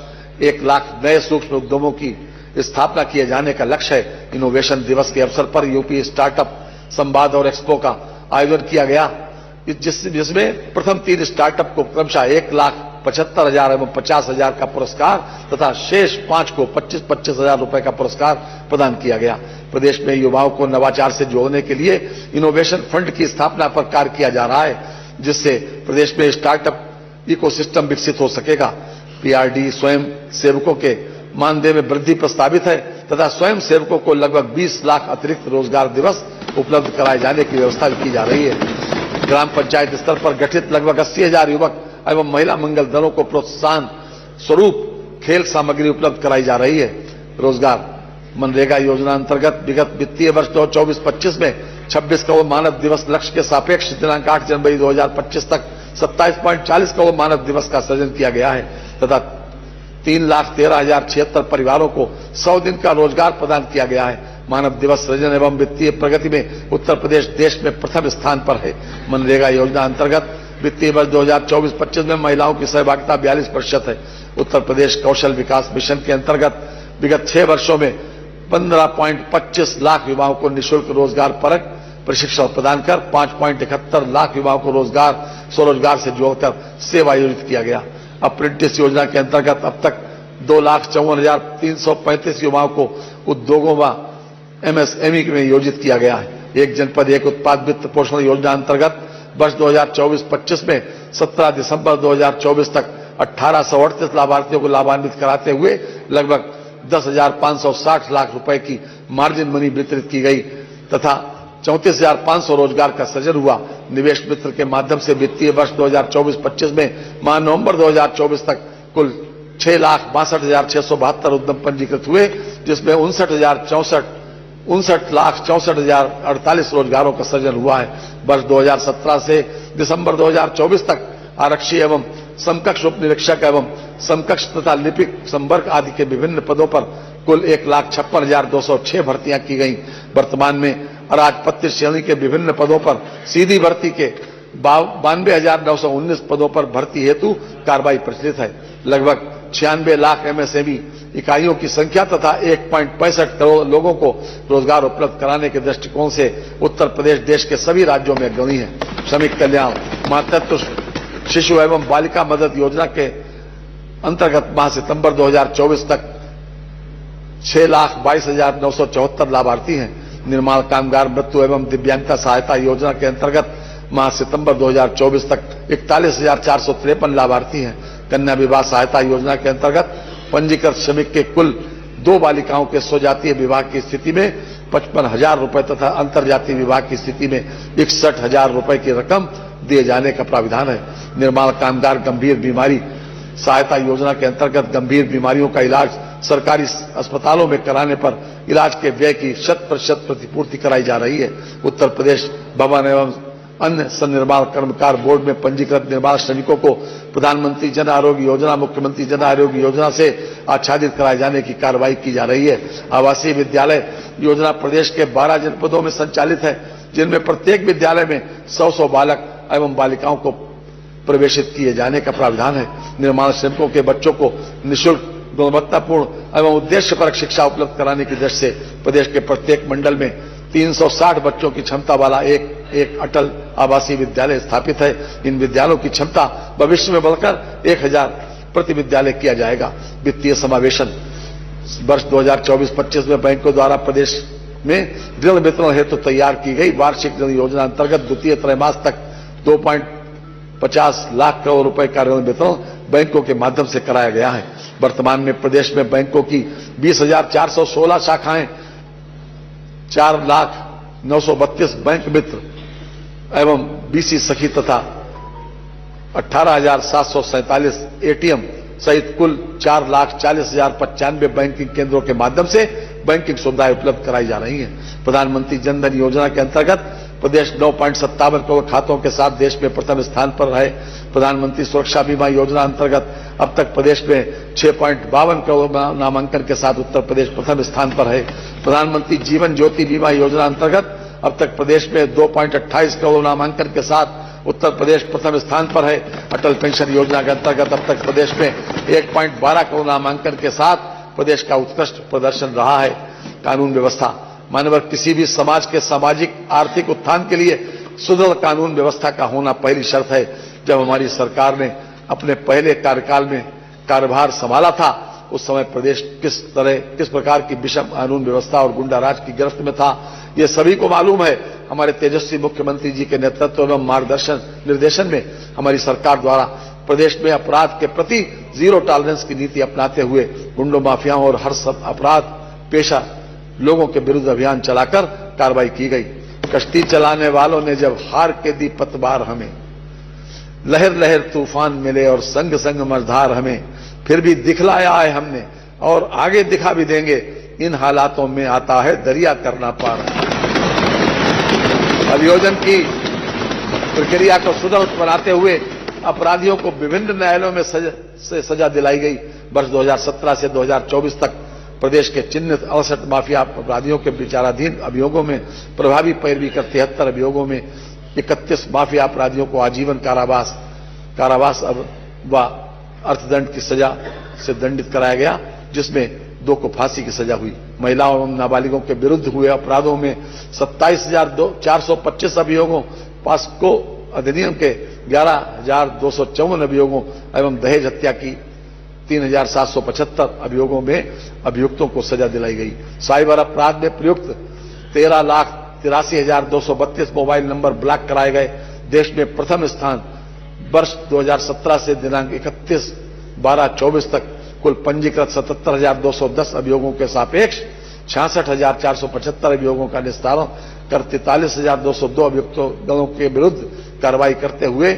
1 लाख नए सूक्ष्म उद्यमों की स्थापना किए जाने का लक्ष्य है। इनोवेशन दिवस के अवसर पर यूपी स्टार्टअप संवाद और एक्सपो का आयोजन किया गया, जिसमें प्रथम 3 स्टार्टअप को क्रमशः 1,75,000 एवं 50,000 का पुरस्कार तथा शेष 5 को 25,000 रुपए का पुरस्कार प्रदान किया गया। प्रदेश में युवाओं को नवाचार से जोड़ने के लिए इनोवेशन फंड की स्थापना पर कार्य किया जा रहा है, जिससे प्रदेश में स्टार्टअप इकोसिस्टम विकसित हो सकेगा। पीआरडी स्वयं सेवकों के मानदेय में वृद्धि प्रस्तावित है तथा स्वयं सेवकों को लगभग 20 लाख अतिरिक्त रोजगार दिवस उपलब्ध कराए जाने की व्यवस्था की जा रही है। ग्राम पंचायत स्तर पर गठित लगभग 80,000 युवक एवं महिला मंगल दलों को प्रोत्साहन स्वरूप खेल सामग्री उपलब्ध कराई जा रही है। रोजगार मनरेगा योजना अंतर्गत विगत वित्तीय वर्ष 2024-25 में 26 करोड़ मानव दिवस लक्ष्य के सापेक्ष दिनांक 8 जनवरी 2025 तक 27.40 करोड़ मानव दिवस का सृजन किया गया है तथा 3,13,076 परिवारों को 100 दिन का रोजगार प्रदान किया गया है। मानव दिवस सृजन एवं वित्तीय प्रगति में उत्तर प्रदेश देश में प्रथम स्थान पर है। मनरेगा योजना अंतर्गत वित्तीय वर्ष 2024-25 में महिलाओं की सहभागिता 42% है। उत्तर प्रदेश कौशल विकास मिशन के अंतर्गत विगत 6 वर्षों में 15.25 लाख युवाओं को निःशुल्क रोजगार परक प्रशिक्षण प्रदान कर 5.71 लाख युवाओं को स्वरोजगार से जोड़कर सेवा आयोजित किया गया। अप्रेंटिस योजना के अंतर्गत अब तक 2,54,335 युवाओं को उद्योगों व एमएसएमई में योजित किया गया है। एक जनपद एक उत्पाद वित्त पोषण योजना अंतर्गत वर्ष 2024-25 में 17 दिसंबर 2024 तक 1,838 लाभार्थियों को लाभान्वित कराते हुए लगभग 10,560 लाख रुपए की मार्जिन मनी वितरित की गई तथा 34,500 रोजगार का सृजन हुआ। निवेश मित्र के माध्यम से वित्तीय वर्ष 2024-25 में माह नवंबर 2024 तक कुल 6,62,672 उद्यम पंजीकृत हुए, जिसमें 59,64,048 रोजगारों का सृजन हुआ है। वर्ष 2017 से दिसंबर 2024 तक आरक्षी एवं समकक्ष उप निरीक्षक एवं समकक्ष तथा लिपिक संवर्ग आदि के विभिन्न पदों पर कुल 1,56,206 भर्तियां की गई। वर्तमान में अराजपत्य श्रेणी के विभिन्न पदों पर सीधी भर्ती के 92,919 पदों पर भर्ती हेतु कार्रवाई प्रचलित है। लगभग 96 लाख एमएसएमई इकाइयों की संख्या तथा 1.65 करोड़ लोगों को रोजगार उपलब्ध कराने के दृष्टिकोण से उत्तर प्रदेश देश के सभी राज्यों में अग्रणी है। श्रमिक कल्याण मातृत्व शिशु एवं बालिका मदद योजना के अंतर्गत माह सितंबर 2024 तक 6,22,974 लाभार्थी हैं। निर्माण कामगार मृत्यु एवं दिव्यांगता सहायता योजना के अंतर्गत माह सितंबर 2024 तक 41,453 लाभार्थी हैं। कन्या विवाह सहायता योजना के अंतर्गत पंजीकृत श्रमिक के कुल 2 बालिकाओं के स्वजातीय विवाह की स्थिति में 55,000 रुपए तथा अंतरजातीय विवाह की स्थिति में 61,000 रुपए की रकम दिए जाने का प्राविधान है। निर्माण कामगार गंभीर बीमारी सहायता योजना के अंतर्गत गंभीर बीमारियों का इलाज सरकारी अस्पतालों में कराने पर इलाज के व्यय की 100% प्रतिपूर्ति कराई जा रही है। उत्तर प्रदेश भवन एवं अन्य सन्निर्माण कर्मकार बोर्ड में पंजीकृत निर्माण श्रमिकों को प्रधानमंत्री जन आरोग्य योजना, मुख्यमंत्री जन आरोग्य योजना से आच्छादित कराए जाने की कार्रवाई की जा रही है। आवासीय विद्यालय योजना प्रदेश के 12 जनपदों में संचालित है, जिनमें प्रत्येक विद्यालय में 100 बालक एवं बालिकाओं को प्रवेशित किए जाने का प्रावधान है। निर्माण श्रमिकों के बच्चों को निःशुल्क गुणवत्तापूर्ण एवं उद्देश्यपरक शिक्षा उपलब्ध कराने की दृष्टि से प्रदेश के प्रत्येक मंडल में 360 बच्चों की क्षमता वाला एक अटल आवासीय विद्यालय स्थापित है। इन विद्यालयों की क्षमता भविष्य में बढ़कर 1,000 प्रति विद्यालय किया जाएगा। वित्तीय समावेशन वर्ष 2024-25 में बैंकों द्वारा प्रदेश में ऋण वितरण हेतु तैयार की गई वार्षिक ऋण योजना अंतर्गत द्वितीय त्रैमास तक 2.50 लाख करोड़ रुपए का ऋण वितरण बैंकों के माध्यम से कराया गया है। वर्तमान में प्रदेश में बैंकों की 20,416 शाखाएं, 4,932 बैंक मित्र एवं बीसी सखी तथा 18,747 एटीएम सहित कुल 4,40,095 बैंकिंग केंद्रों के माध्यम से बैंकिंग सुविधाएं उपलब्ध कराई जा रही हैं। प्रधानमंत्री जन धन योजना के अंतर्गत प्रदेश 9.57 करोड़ खातों के साथ देश में प्रथम स्थान पर रहे। प्रधानमंत्री सुरक्षा बीमा योजना अंतर्गत अब तक प्रदेश में 6.52 करोड़ नामांकन के साथ उत्तर प्रदेश प्रथम स्थान पर है। प्रधानमंत्री जीवन ज्योति बीमा योजना अंतर्गत अब तक प्रदेश में 2.28 करोड़ नामांकन के साथ उत्तर प्रदेश प्रथम स्थान पर है। अटल पेंशन योजना के अंतर्गत अब तक प्रदेश में 1.12 करोड़ नामांकन के साथ प्रदेश का उत्कृष्ट प्रदर्शन रहा है। कानून व्यवस्था मानवर किसी भी समाज के सामाजिक आर्थिक उत्थान के लिए सुदृढ़ कानून व्यवस्था का होना पहली शर्त है। जब हमारी सरकार ने अपने पहले कार्यकाल में कार्यभार संभाला था, उस समय प्रदेश किस प्रकार की विषम कानून व्यवस्था और गुंडाराज की गिरफ्त में था, ये सभी को मालूम है। हमारे तेजस्वी मुख्यमंत्री जी के नेतृत्व एवं मार्गदर्शन निर्देशन में हमारी सरकार द्वारा प्रदेश में अपराध के प्रति जीरो टॉलरेंस की नीति अपनाते हुए गुंडों, माफियाओं और हर अपराध पेशा लोगों के विरुद्ध अभियान चलाकर कार्रवाई की गई। कश्ती चलाने वालों ने जब हार के दी पतवार हमें, लहर लहर तूफान मिले और संग संग मझधार हमें, फिर भी दिखलाया है हमने और आगे दिखा भी देंगे। इन हालातों में आता है दरिया करना पार। अभियोजन की प्रक्रिया को सुदृढ़ बनाते हुए अपराधियों को विभिन्न न्यायालयों में सजा दिलाई गई। वर्ष 2017 से 2024 तक प्रदेश के चिन्हित 68 माफिया अपराधियों के विचाराधीन अभियोगों में प्रभावी पैरवी कर 73 अभियोगों में 31 माफिया अपराधियों को आजीवन कारावास व अर्थदंड की सजा से दंडित कराया गया, जिसमें 2 को फांसी की सजा हुई। महिलाओं एवं नाबालिगों के विरुद्ध हुए अपराधों में 27,425 अभियोगों, पास्को अधिनियम के 11,254 अभियोगों एवं दहेज हत्या की 3,775 अभियोगों में अभियुक्तों को सजा दिलाई गई। साइबर अपराध में प्रयुक्त 13,83,232 मोबाइल नंबर ब्लॉक कराए गए। देश में प्रथम स्थान वर्ष 2017 से दिनांक 31/12/24 तक कुल पंजीकृत 77,210 अभियोगों के सापेक्ष 66,475 अभियोगों का निस्तारण कर 43,202 अभियुक्तों के विरुद्ध कार्रवाई करते हुए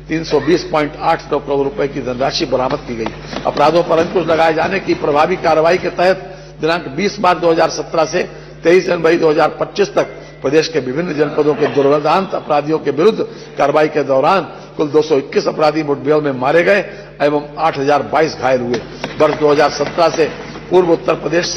320.89 करोड़ रुपए की धनराशि बरामद की गई। अपराधों पर अंकुश लगाए जाने की प्रभावी कार्रवाई के तहत दिनांक 20 मार्च 2017 से 23 जनवरी 2025 तक प्रदेश के विभिन्न जनपदों के दुर्दांत अपराधियों के विरुद्ध कार्रवाई के दौरान कुल 221 अपराधी मुठभेड़ में मारे गए एवं 8,022 घायल हुए। वर्ष 2017 से पूर्व उत्तर प्रदेश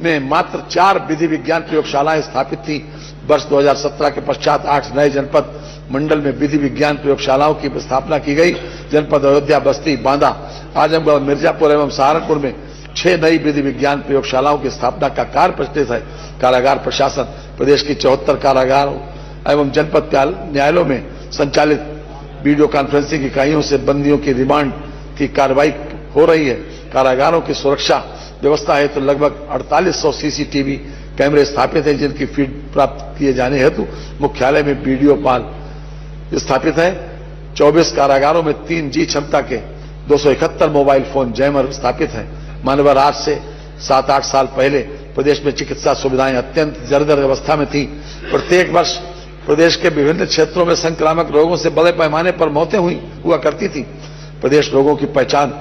में मात्र 4 विधि विज्ञान प्रयोगशालाएं स्थापित थी। वर्ष 2017 के पश्चात 8 नए जनपद मंडल में विधि विज्ञान प्रयोगशालाओं की स्थापना की गई। जनपद अयोध्या, बस्ती, बांदा, आजमगढ़, मिर्जापुर एवं सहारनपुर में 6 नई विधि विज्ञान प्रयोगशालाओं की स्थापना का कार्य प्रचलित है। कारागार प्रशासन प्रदेश की 74 कारागारों एवं जनपद न्यायालयों में संचालित वीडियो कॉन्फ्रेंसिंग इकाइयों से बंदियों की रिमांड की कार्रवाई हो रही है। कारागारों की सुरक्षा व्यवस्था है तो लगभग 4800 सीसीटीवी कैमरे स्थापित हैं, जिनकी फीड प्राप्त किए जाने हेतु मुख्यालय में वीडियो पाल स्थापित है। 24 कारागारों में 3G क्षमता के 271 मोबाइल फोन जैमर स्थापित हैं। मानवर आज से 7-8 साल पहले प्रदेश में चिकित्सा सुविधाएं अत्यंत जर्जर अवस्था में थी। प्रत्येक वर्ष प्रदेश के विभिन्न क्षेत्रों में संक्रामक रोगों से बड़े पैमाने पर मौतें हुआ करती थी। प्रदेश रोगों की पहचान,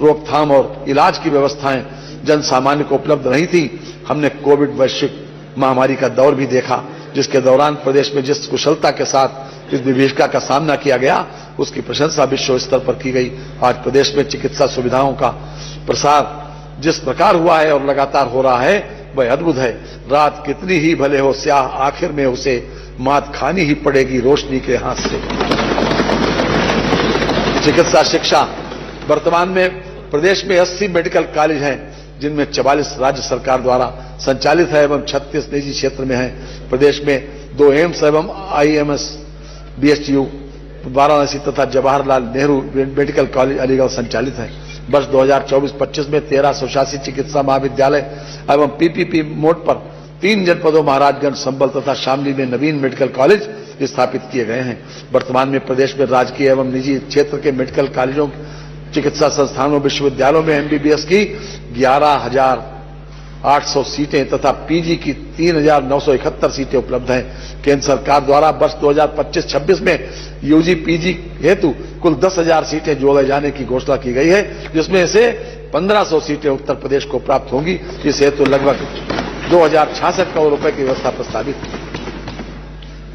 रोकथाम और इलाज की व्यवस्थाएं जन सामान्य को उपलब्ध नहीं थी। हमने कोविड वैश्विक महामारी का दौर भी देखा, जिसके दौरान प्रदेश में जिस कुशलता के साथ इस विभीषिका का सामना किया गया, उसकी प्रशंसा विश्व स्तर पर की गई। आज प्रदेश में चिकित्सा सुविधाओं का प्रसार जिस प्रकार हुआ है और लगातार हो रहा है, वह अद्भुत है। रात कितनी ही भले हो स्याह, आखिर में उसे मात खानी ही पड़ेगी रोशनी के हाथ से। चिकित्सा शिक्षा वर्तमान में प्रदेश में 80 मेडिकल कॉलेज हैं, जिनमें 44 राज्य सरकार द्वारा संचालित है एवं 36 निजी क्षेत्र में है। प्रदेश में 2 एम्स एवं IMS BHU वाराणसी तथा जवाहरलाल नेहरू मेडिकल कॉलेज अलीगढ़ संचालित है। वर्ष 2024-25 में 13 स्वशासी चिकित्सा महाविद्यालय एवं PPP मोड पर 3 जनपदों महाराजगंज, संभल तथा शामली में नवीन मेडिकल कॉलेज स्थापित किए गए हैं। वर्तमान में प्रदेश में राजकीय एवं निजी क्षेत्र के मेडिकल कॉलेजों, चिकित्सा संस्थानों, विश्वविद्यालयों में MBBS की 11,800 सीटें तथा PG की 3,971 सीटें उपलब्ध हैं। केंद्र सरकार द्वारा वर्ष 2025-26 में UG PG हेतु कुल 10,000 सीटें जोड़े जाने की घोषणा की गई है, जिसमें से 1,500 सीटें उत्तर प्रदेश को प्राप्त होंगी। इस हेतु लगभग 2,066 करोड़ रुपए की व्यवस्था प्रस्तावित है।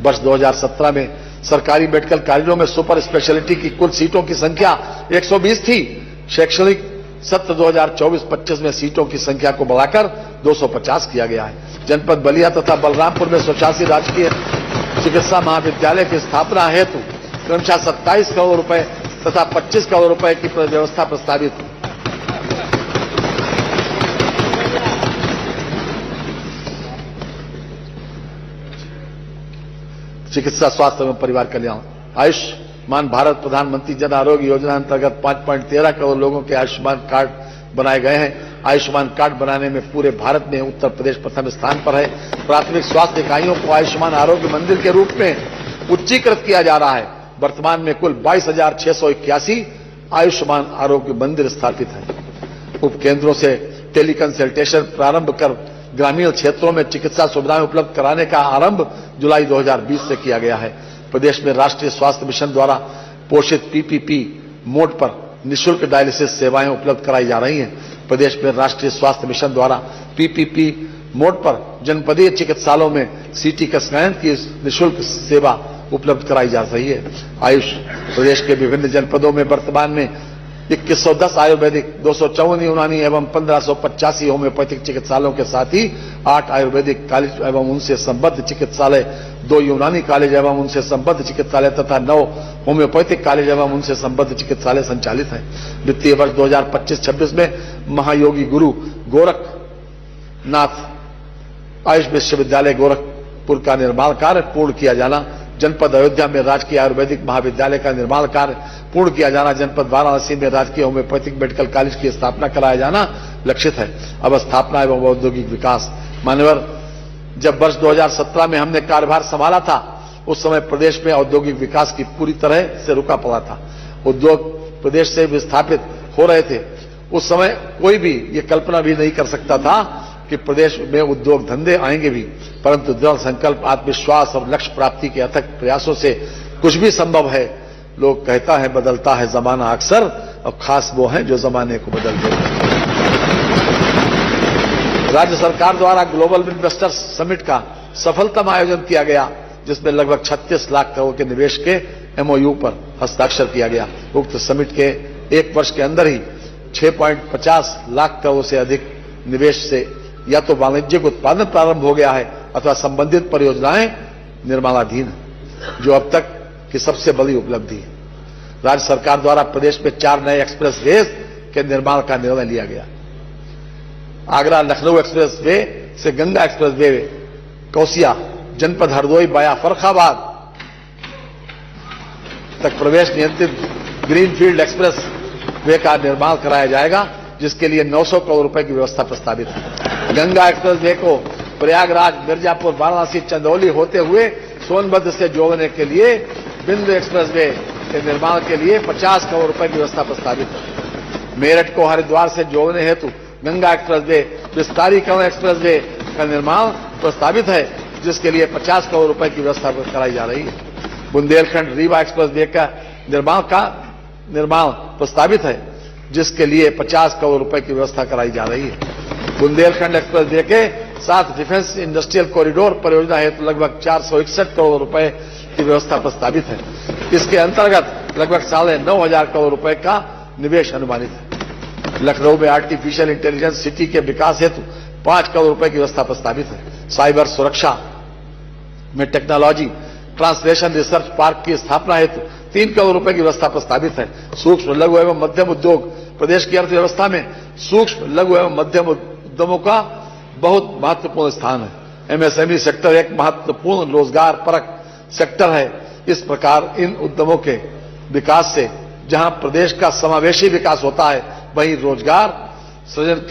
वर्ष 2017 में सरकारी मेडिकल कॉलेजों में सुपर स्पेशलिटी की कुल सीटों की संख्या 120 थी। शैक्षणिक सत्र 2024-25 में सीटों की संख्या को बढ़ाकर 250 किया गया है। जनपद बलिया तथा बलरामपुर में स्वशासी राजकीय चिकित्सा महाविद्यालय की स्थापना हेतु क्रमशः 27 करोड़ रुपए तथा 25 करोड़ रुपए की व्यवस्था प्रस्तावित चिकित्सा स्वास्थ्य एवं परिवार कल्याण। आयुष्मान भारत प्रधानमंत्री जन आरोग्य योजना अंतर्गत 5.13 करोड़ लोगों के आयुष्मान कार्ड बनाए गए हैं। आयुष्मान कार्ड बनाने में पूरे भारत में उत्तर प्रदेश प्रथम स्थान पर है। प्राथमिक स्वास्थ्य इकाइयों को आयुष्मान आरोग्य मंदिर के रूप में उच्चीकृत किया जा रहा है। वर्तमान में कुल 22,681 आयुष्मान आरोग्य मंदिर स्थापित हैं। उपकेंद्रों से टेलीकंसल्टेशन प्रारंभ कर ग्रामीण क्षेत्रों में चिकित्सा सुविधाएं उपलब्ध कराने का आरंभ जुलाई 2020 से किया गया है। प्रदेश में राष्ट्रीय स्वास्थ्य मिशन द्वारा पोषित पीपीपी मोड पर निःशुल्क डायलिसिस सेवाएं उपलब्ध कराई जा रही हैं। प्रदेश में राष्ट्रीय स्वास्थ्य मिशन द्वारा पीपीपी मोड पर जनपदीय चिकित्सालयों में सीटी स्कैन की निःशुल्क सेवा उपलब्ध कराई जा रही है। आयुष प्रदेश के विभिन्न जनपदों में वर्तमान में 2110 आयुर्वेदिक, 254 यूनानी एवं 1585 होम्योपैथिक चिकित्सालयों के साथ ही 8 आयुर्वेदिक कॉलेज एवं उनसे संबद्ध चिकित्सालय, 2 यूनानी कॉलेज एवं उनसे संबद्ध चिकित्सालय तथा 9 होम्योपैथिक कॉलेज एवं उनसे संबद्ध चिकित्सालय संचालित हैं। वित्तीय वर्ष 2025-26 में महायोगी गुरु गोरखनाथ आयुष विश्वविद्यालय गोरखपुर का निर्माण कार्य पूर्ण किया जाना, जनपद अयोध्या में राजकीय आयुर्वेदिक महाविद्यालय का निर्माण कार्य पूर्ण किया जाना, जनपद वाराणसी में राजकीय होम्योपैथिक मेडिकल कॉलेज की स्थापना कराया जाना लक्षित है। अब स्थापना एवं औद्योगिक विकास। मान्यवर, जब वर्ष 2017 में हमने कार्यभार संभाला था, उस समय प्रदेश में औद्योगिक विकास की पूरी तरह से रुका पड़ा था। उद्योग प्रदेश से विस्थापित हो रहे थे। उस समय कोई भी ये कल्पना भी नहीं कर सकता था कि प्रदेश में उद्योग धंधे आएंगे भी, परंतु दृढ़ संकल्प, आत्मविश्वास और लक्ष्य प्राप्ति के अथक प्रयासों से कुछ भी संभव है। लोग कहता है बदलता है जमाना अक्सर, और खास वो हैं जो जमाने को बदल देते हैं। राज्य सरकार द्वारा ग्लोबल इन्वेस्टर्स समिट का सफलतम आयोजन किया गया, जिसमें लगभग 36 लाख करोड़ के निवेश के एमओयू पर हस्ताक्षर किया गया। उक्त समिट के एक वर्ष के अंदर ही 6.50 लाख करोड़ से अधिक निवेश से या तो वाणिज्यिक उत्पादन प्रारंभ हो गया है अथवा संबंधित परियोजनाएं निर्माणाधीन है, जो अब तक की सबसे बड़ी उपलब्धि है। राज्य सरकार द्वारा प्रदेश में 4 नए एक्सप्रेस वे के निर्माण का निर्णय लिया गया। आगरा लखनऊ एक्सप्रेस वे से गंगा एक्सप्रेस वे कौसिया जनपद हरदोई वाया फर्रुखाबाद तक प्रवेश नियंत्रित ग्रीनफील्ड एक्सप्रेस वे का निर्माण कराया जाएगा, जिसके लिए 900 करोड़ रुपए की व्यवस्था प्रस्तावित है। गंगा एक्सप्रेस वे को प्रयागराज, मिर्जापुर, वाराणसी, चंदौली होते हुए सोनभद्र से जोड़ने के लिए बिंदु एक्सप्रेस वे के निर्माण के लिए 50 करोड़ रुपए की व्यवस्था प्रस्तावित है। मेरठ को हरिद्वार से जोड़ने हेतु गंगा एक्सप्रेस वे विस्तारीकरण एक्सप्रेस वे का निर्माण प्रस्तावित है, जिसके लिए 50 करोड़ रुपए की व्यवस्था कराई जा रही है। बुंदेलखंड रीवा एक्सप्रेस वे का निर्माण प्रस्तावित है, जिसके लिए 50 करोड़ रुपए की व्यवस्था कराई जा रही है। बुंदेलखंड एक्सप्रेस वे के साथ डिफेंस इंडस्ट्रियल कॉरिडोर परियोजना हेतु लगभग 461 करोड़ रुपए की व्यवस्था प्रस्तावित है। इसके अंतर्गत लगभग 9,500 करोड़ रुपए का निवेश अनुमानित है। लखनऊ में आर्टिफिशियल इंटेलिजेंस सिटी के विकास हेतु 5 करोड़ रुपए की व्यवस्था प्रस्तावित है। साइबर सुरक्षा में टेक्नोलॉजी ट्रांसलेशन रिसर्च पार्क की स्थापना हेतु 3 करोड़ रुपए की व्यवस्था प्रस्तावित है। सूक्ष्म लघु एवं मध्यम उद्योग। प्रदेश की अर्थव्यवस्था में सूक्ष्म लघु एवं मध्यम उद्यमों का बहुत महत्वपूर्ण स्थान है। एमएसएमई सेक्टर एक महत्वपूर्ण रोजगार परक सेक्टर है। इस प्रकार इन उद्यमों के विकास से जहां प्रदेश का समावेशी विकास होता है, वहीं रोजगार सृजन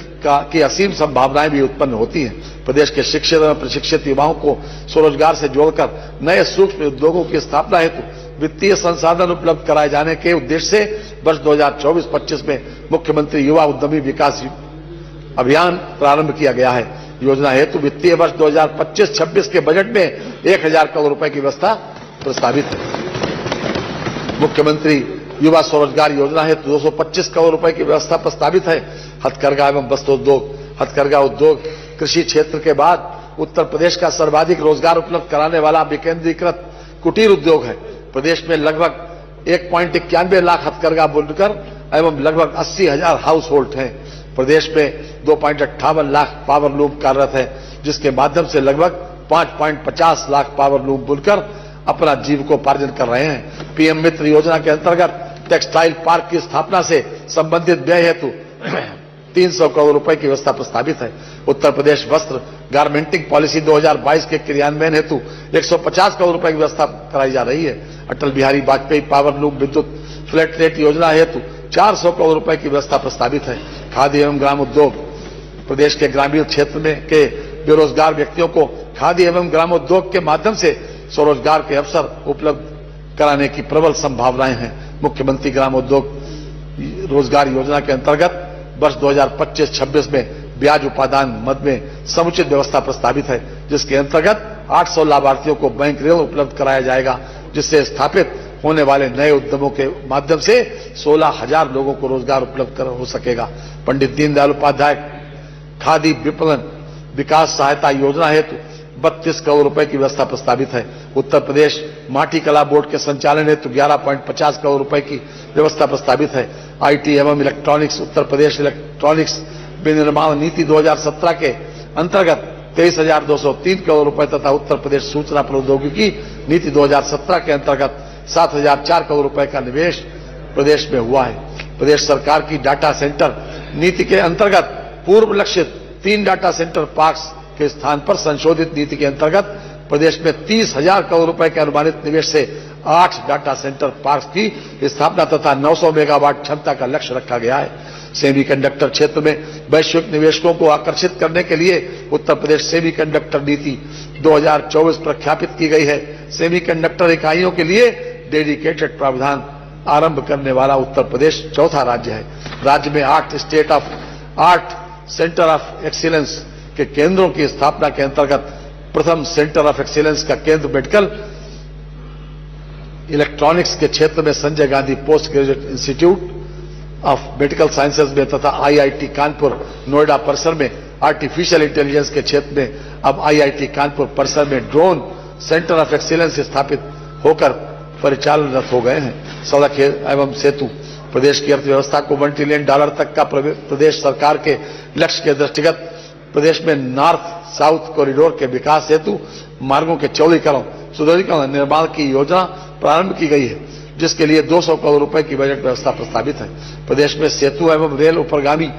की असीम संभावनाएं भी उत्पन्न होती हैं। प्रदेश के शिक्षित एवं प्रशिक्षित युवाओं को स्वरोजगार से जोड़कर नए सूक्ष्म उद्योगों की स्थापना हेतु वित्तीय संसाधन उपलब्ध कराए जाने के उद्देश्य से वर्ष 2024-25 में मुख्यमंत्री युवा उद्यमी विकास अभियान प्रारंभ किया गया है। योजना हेतु वित्तीय वर्ष 2025-26 के बजट में 1,000 करोड़ रुपए की व्यवस्था प्रस्तावित है। मुख्यमंत्री युवा स्वरोजगार योजना हेतु 225 करोड़ रुपए की व्यवस्था प्रस्तावित है। हथकरघा एवं वस्त्रोद्योग। हथकरघा उद्योग कृषि क्षेत्र के बाद उत्तर प्रदेश का सर्वाधिक रोजगार उपलब्ध कराने वाला विकेंद्रीकृत कुटीर उद्योग है। प्रदेश में लगभग 1.91 लाख हथकरघा बुनकर एवं लगभग 80,000 हाउस होल्ड हैं। प्रदेश में 2.58 लाख पावर लूम कार्यरत है, जिसके माध्यम से लगभग 5.50 लाख पावर लूम बुनकर अपना जीविकोपार्जन कर रहे हैं। पीएम मित्र योजना के अंतर्गत टेक्सटाइल पार्क की स्थापना से संबंधित व्यय हेतु 300 करोड़ रुपए की व्यवस्था प्रस्तावित है। उत्तर प्रदेश वस्त्र गारमेंटिंग पॉलिसी 2022 के क्रियान्वयन हेतु 150 करोड़ रुपए की व्यवस्था कराई जा रही है। अटल बिहारी वाजपेयी पावर लूम विद्युत फ्लैट रेट योजना हेतु 400 करोड़ रुपए की व्यवस्था प्रस्तावित है। खादी एवं ग्राम उद्योग प्रदेश के ग्रामीण क्षेत्र में के बेरोजगार व्यक्तियों को खादी एवं ग्रामोद्योग के माध्यम से स्वरोजगार के अवसर उपलब्ध कराने की प्रबल संभावनाएं हैं। मुख्यमंत्री ग्रामोद्योग रोजगार योजना के अंतर्गत वर्ष 2025-26 में ब्याज उपादान मद में समुचित व्यवस्था प्रस्तावित है, जिसके अंतर्गत 800 लाभार्थियों को बैंक ऋण उपलब्ध कराया जाएगा, जिससे स्थापित होने वाले नए उद्यमों के माध्यम से 16,000 लोगों को रोजगार उपलब्ध हो सकेगा। पंडित दीनदयाल उपाध्याय खादी विपणन विकास सहायता योजना हेतु 32 करोड़ रुपए की व्यवस्था प्रस्तावित है। उत्तर प्रदेश माटी कला बोर्ड के संचालन हेतु 11.50 करोड़ रुपए की व्यवस्था प्रस्तावित है। आईटी एवं इलेक्ट्रॉनिक्स उत्तर प्रदेश इलेक्ट्रॉनिक्स विनिर्माण नीति 2017 के अंतर्गत 23,203 करोड़ रुपए तथा उत्तर प्रदेश सूचना प्रौद्योगिकी नीति 2017 के अंतर्गत 7,004 करोड़ रुपए का निवेश प्रदेश में हुआ है। प्रदेश सरकार की डाटा सेंटर नीति के अंतर्गत पूर्व लक्षित 3 डाटा सेंटर पार्क्स के स्थान पर संशोधित नीति के अंतर्गत प्रदेश में 30,000 करोड़ रुपए के अनुमानित निवेश से 8 डाटा सेंटर पार्क्स की स्थापना तथा 900 मेगावाट क्षमता का लक्ष्य रखा गया है। सेमीकंडक्टर क्षेत्र में वैश्विक निवेशकों को आकर्षित करने के लिए उत्तर प्रदेश सेमीकंडक्टर नीति 2024 प्रख्यापित की गई है। सेमीकंडक्टर इकाइयों के लिए डेडिकेटेड प्रावधान आरंभ करने वाला उत्तर प्रदेश चौथा राज्य है। राज्य में 8 सेंटर ऑफ एक्सीलेंस के केंद्रों की स्थापना के अंतर्गत प्रथम सेंटर ऑफ एक्सीलेंस का केंद्र मेडिकल इलेक्ट्रॉनिक्स के क्षेत्र में Sanjay Gandhi post graduate institute of medical sciences में तथा आईआईटी कानपुर नोएडा परिसर में आर्टिफिशियल इंटेलिजेंस के क्षेत्र में अब आईआईटी कानपुर परिसर में ड्रोन सेंटर ऑफ एक्सीलेंस स्थापित होकर परिचालनरत हो गए हैं। सड़क एवं सेतु प्रदेश की अर्थव्यवस्था को $1 ट्रिलियन तक का प्रदेश सरकार के लक्ष्य के दृष्टिगत प्रदेश में नॉर्थ साउथ कॉरिडोर के विकास हेतु मार्गों के चौड़ीकरण सुदृढ़ीकरण निर्माण की योजना प्रारंभ की गई है, जिसके लिए 200 करोड़ रुपए की बजट व्यवस्था प्रस्तावित है। प्रदेश में सेतु एवं रेल उपरगामी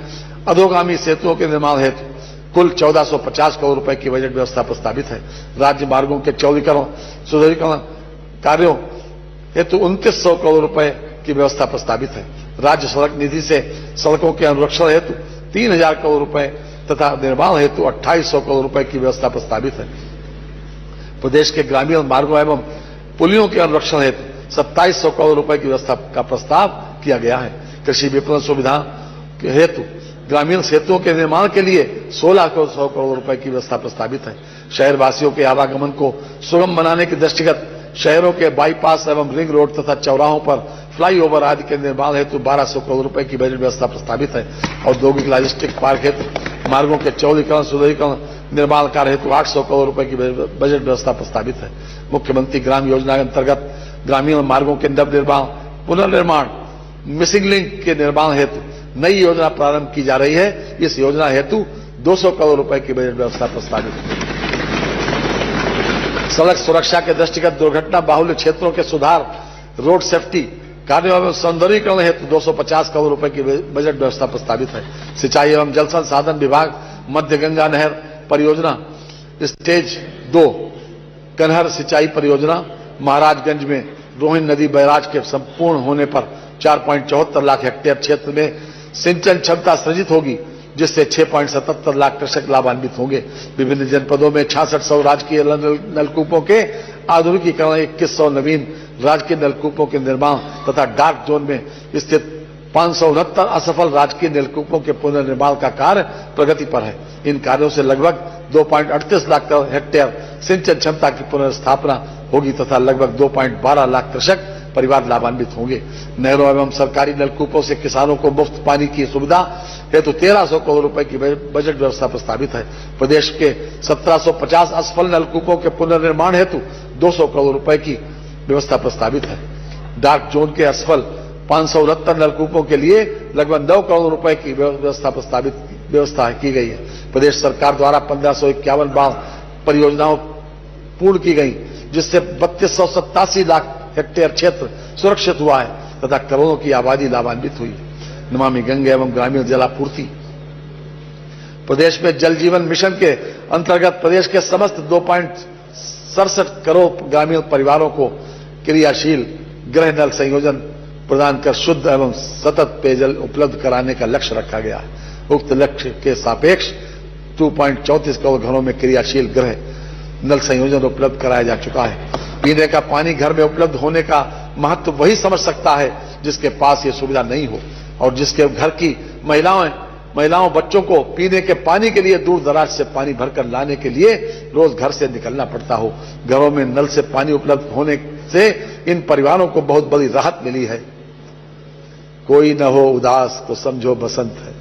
अधोगामी सेतुओं के निर्माण हेतु कुल 1450 करोड़ रुपए की बजट व्यवस्था प्रस्तावित है। राज्य मार्गों के चौड़ीकरण सुदृढ़ीकरण कार्यों हेतु 2900 करोड़ रुपए की व्यवस्था प्रस्तावित है। राज्य सड़क निधि से सड़कों के अनुरक्षण हेतु 3000 करोड़ रुपए तथा निर्माण हेतु 2800 करोड़ रुपए की व्यवस्था प्रस्तावित है। प्रदेश के ग्रामीण मार्गों एवं पुलियों के अनुरक्षण हेतु 2700 करोड़ रुपए की व्यवस्था का प्रस्ताव किया गया है। कृषि विपणन सुविधा के हेतु ग्रामीण सेतुओं के निर्माण के लिए 1600 करोड़ रुपए की व्यवस्था प्रस्तावित है। शहरवासियों के आवागमन को सुगम बनाने के दृष्टिगत शहरों के बाईपास एवं रिंग रोड तथा चौराहों पर फ्लाईओवर आदि के निर्माण हेतु 1200 करोड़ रुपए की बजट व्यवस्था प्रस्तावित है। औद्योगिक लॉजिस्टिक पार्क हेतु मार्गों के चौड़ीकरण सुदृढ़ीकरण निर्माण कार्य हेतु 800 करोड़ रुपए की बजट व्यवस्था प्रस्तावित है। मुख्यमंत्री ग्राम योजना के अंतर्गत ग्रामीण मार्गों के नवनिर्माण पुनर्निर्माण मिसिंग लिंक के निर्माण हेतु नई योजना प्रारंभ की जा रही है। इस योजना हेतु 200 करोड़ रुपए की बजट व्यवस्था प्रस्तावित है। सड़क सुरक्षा के दृष्टिगत दुर्घटना बाहुल्य क्षेत्रों के सुधार रोड सेफ्टी कार्यों एवं सौंदर्यीकरण हेतु 250 करोड़ रुपए की बजट व्यवस्था प्रस्तावित है। सिंचाई एवं जल संसाधन विभाग मध्य गंगा नहर परियोजना स्टेज 2 कनहर सिंचाई परियोजना महाराजगंज में रोहिन नदी बैराज के संपूर्ण होने पर 4.74 लाख हेक्टेयर क्षेत्र में सिंचन क्षमता सृजित होगी, जिससे 6.77 लाख कृषक लाभान्वित होंगे। विभिन्न जनपदों में 6600 राजकीय नलकूपों के आधुनिकीकरण, 2100 नवीन राजकीय नलकूपों के निर्माण तथा डार्क जोन में स्थित 569 असफल राजकीय नलकूपों के पुनर्निर्माण का कार्य प्रगति पर है। इन कार्यों से लगभग 2.38 लाख हेक्टेयर सिंचन क्षमता की पुनर्स्थापना होगी तथा लगभग 2.12 लाख कृषक परिवार लाभान्वित होंगे। नहरों एवं सरकारी नलकूपों से किसानों को मुफ्त पानी की सुविधा हेतु 1300 करोड़ रुपए की बजट व्यवस्था प्रस्तावित है। प्रदेश के 1750 असफल नलकूपों के पुनर्निर्माण हेतु 200 करोड़ रुपए की व्यवस्था प्रस्तावित है। डार्क जोन के असफल 569 नलकूपों के लिए लगभग 9 करोड़ रुपए की व्यवस्था की गई है। प्रदेश सरकार द्वारा 1551 बाढ़ परियोजनाओं पूर्ण की गई, जिससे 3287 लाख हेक्टेयर क्षेत्र सुरक्षित हुआ है तथा करोड़ों की आबादी लाभान्वित हुई। नमामि गंगे एवं ग्रामीण जलापूर्ति प्रदेश में जल जीवन मिशन के अंतर्गत प्रदेश के समस्त 2.67 करोड़ ग्रामीण परिवारों को क्रियाशील गृह नल संयोजन प्रदान कर शुद्ध एवं सतत पेयजल उपलब्ध कराने का लक्ष्य रखा गया है। उक्त लक्ष्य के सापेक्ष 2.34 करोड़ घरों में क्रियाशील गृह नल संयोजन उपलब्ध कराया जा चुका है। पीने का पानी घर में उपलब्ध होने का महत्व वही समझ सकता है जिसके पास ये सुविधा नहीं हो और जिसके घर की महिलाओं बच्चों को पीने के पानी के लिए दूर दराज से पानी भरकर लाने के लिए रोज घर से निकलना पड़ता हो। घरों में नल से पानी उपलब्ध होने से इन परिवारों को बहुत बड़ी राहत मिली है। कोई न हो उदास तो समझो बसंत है,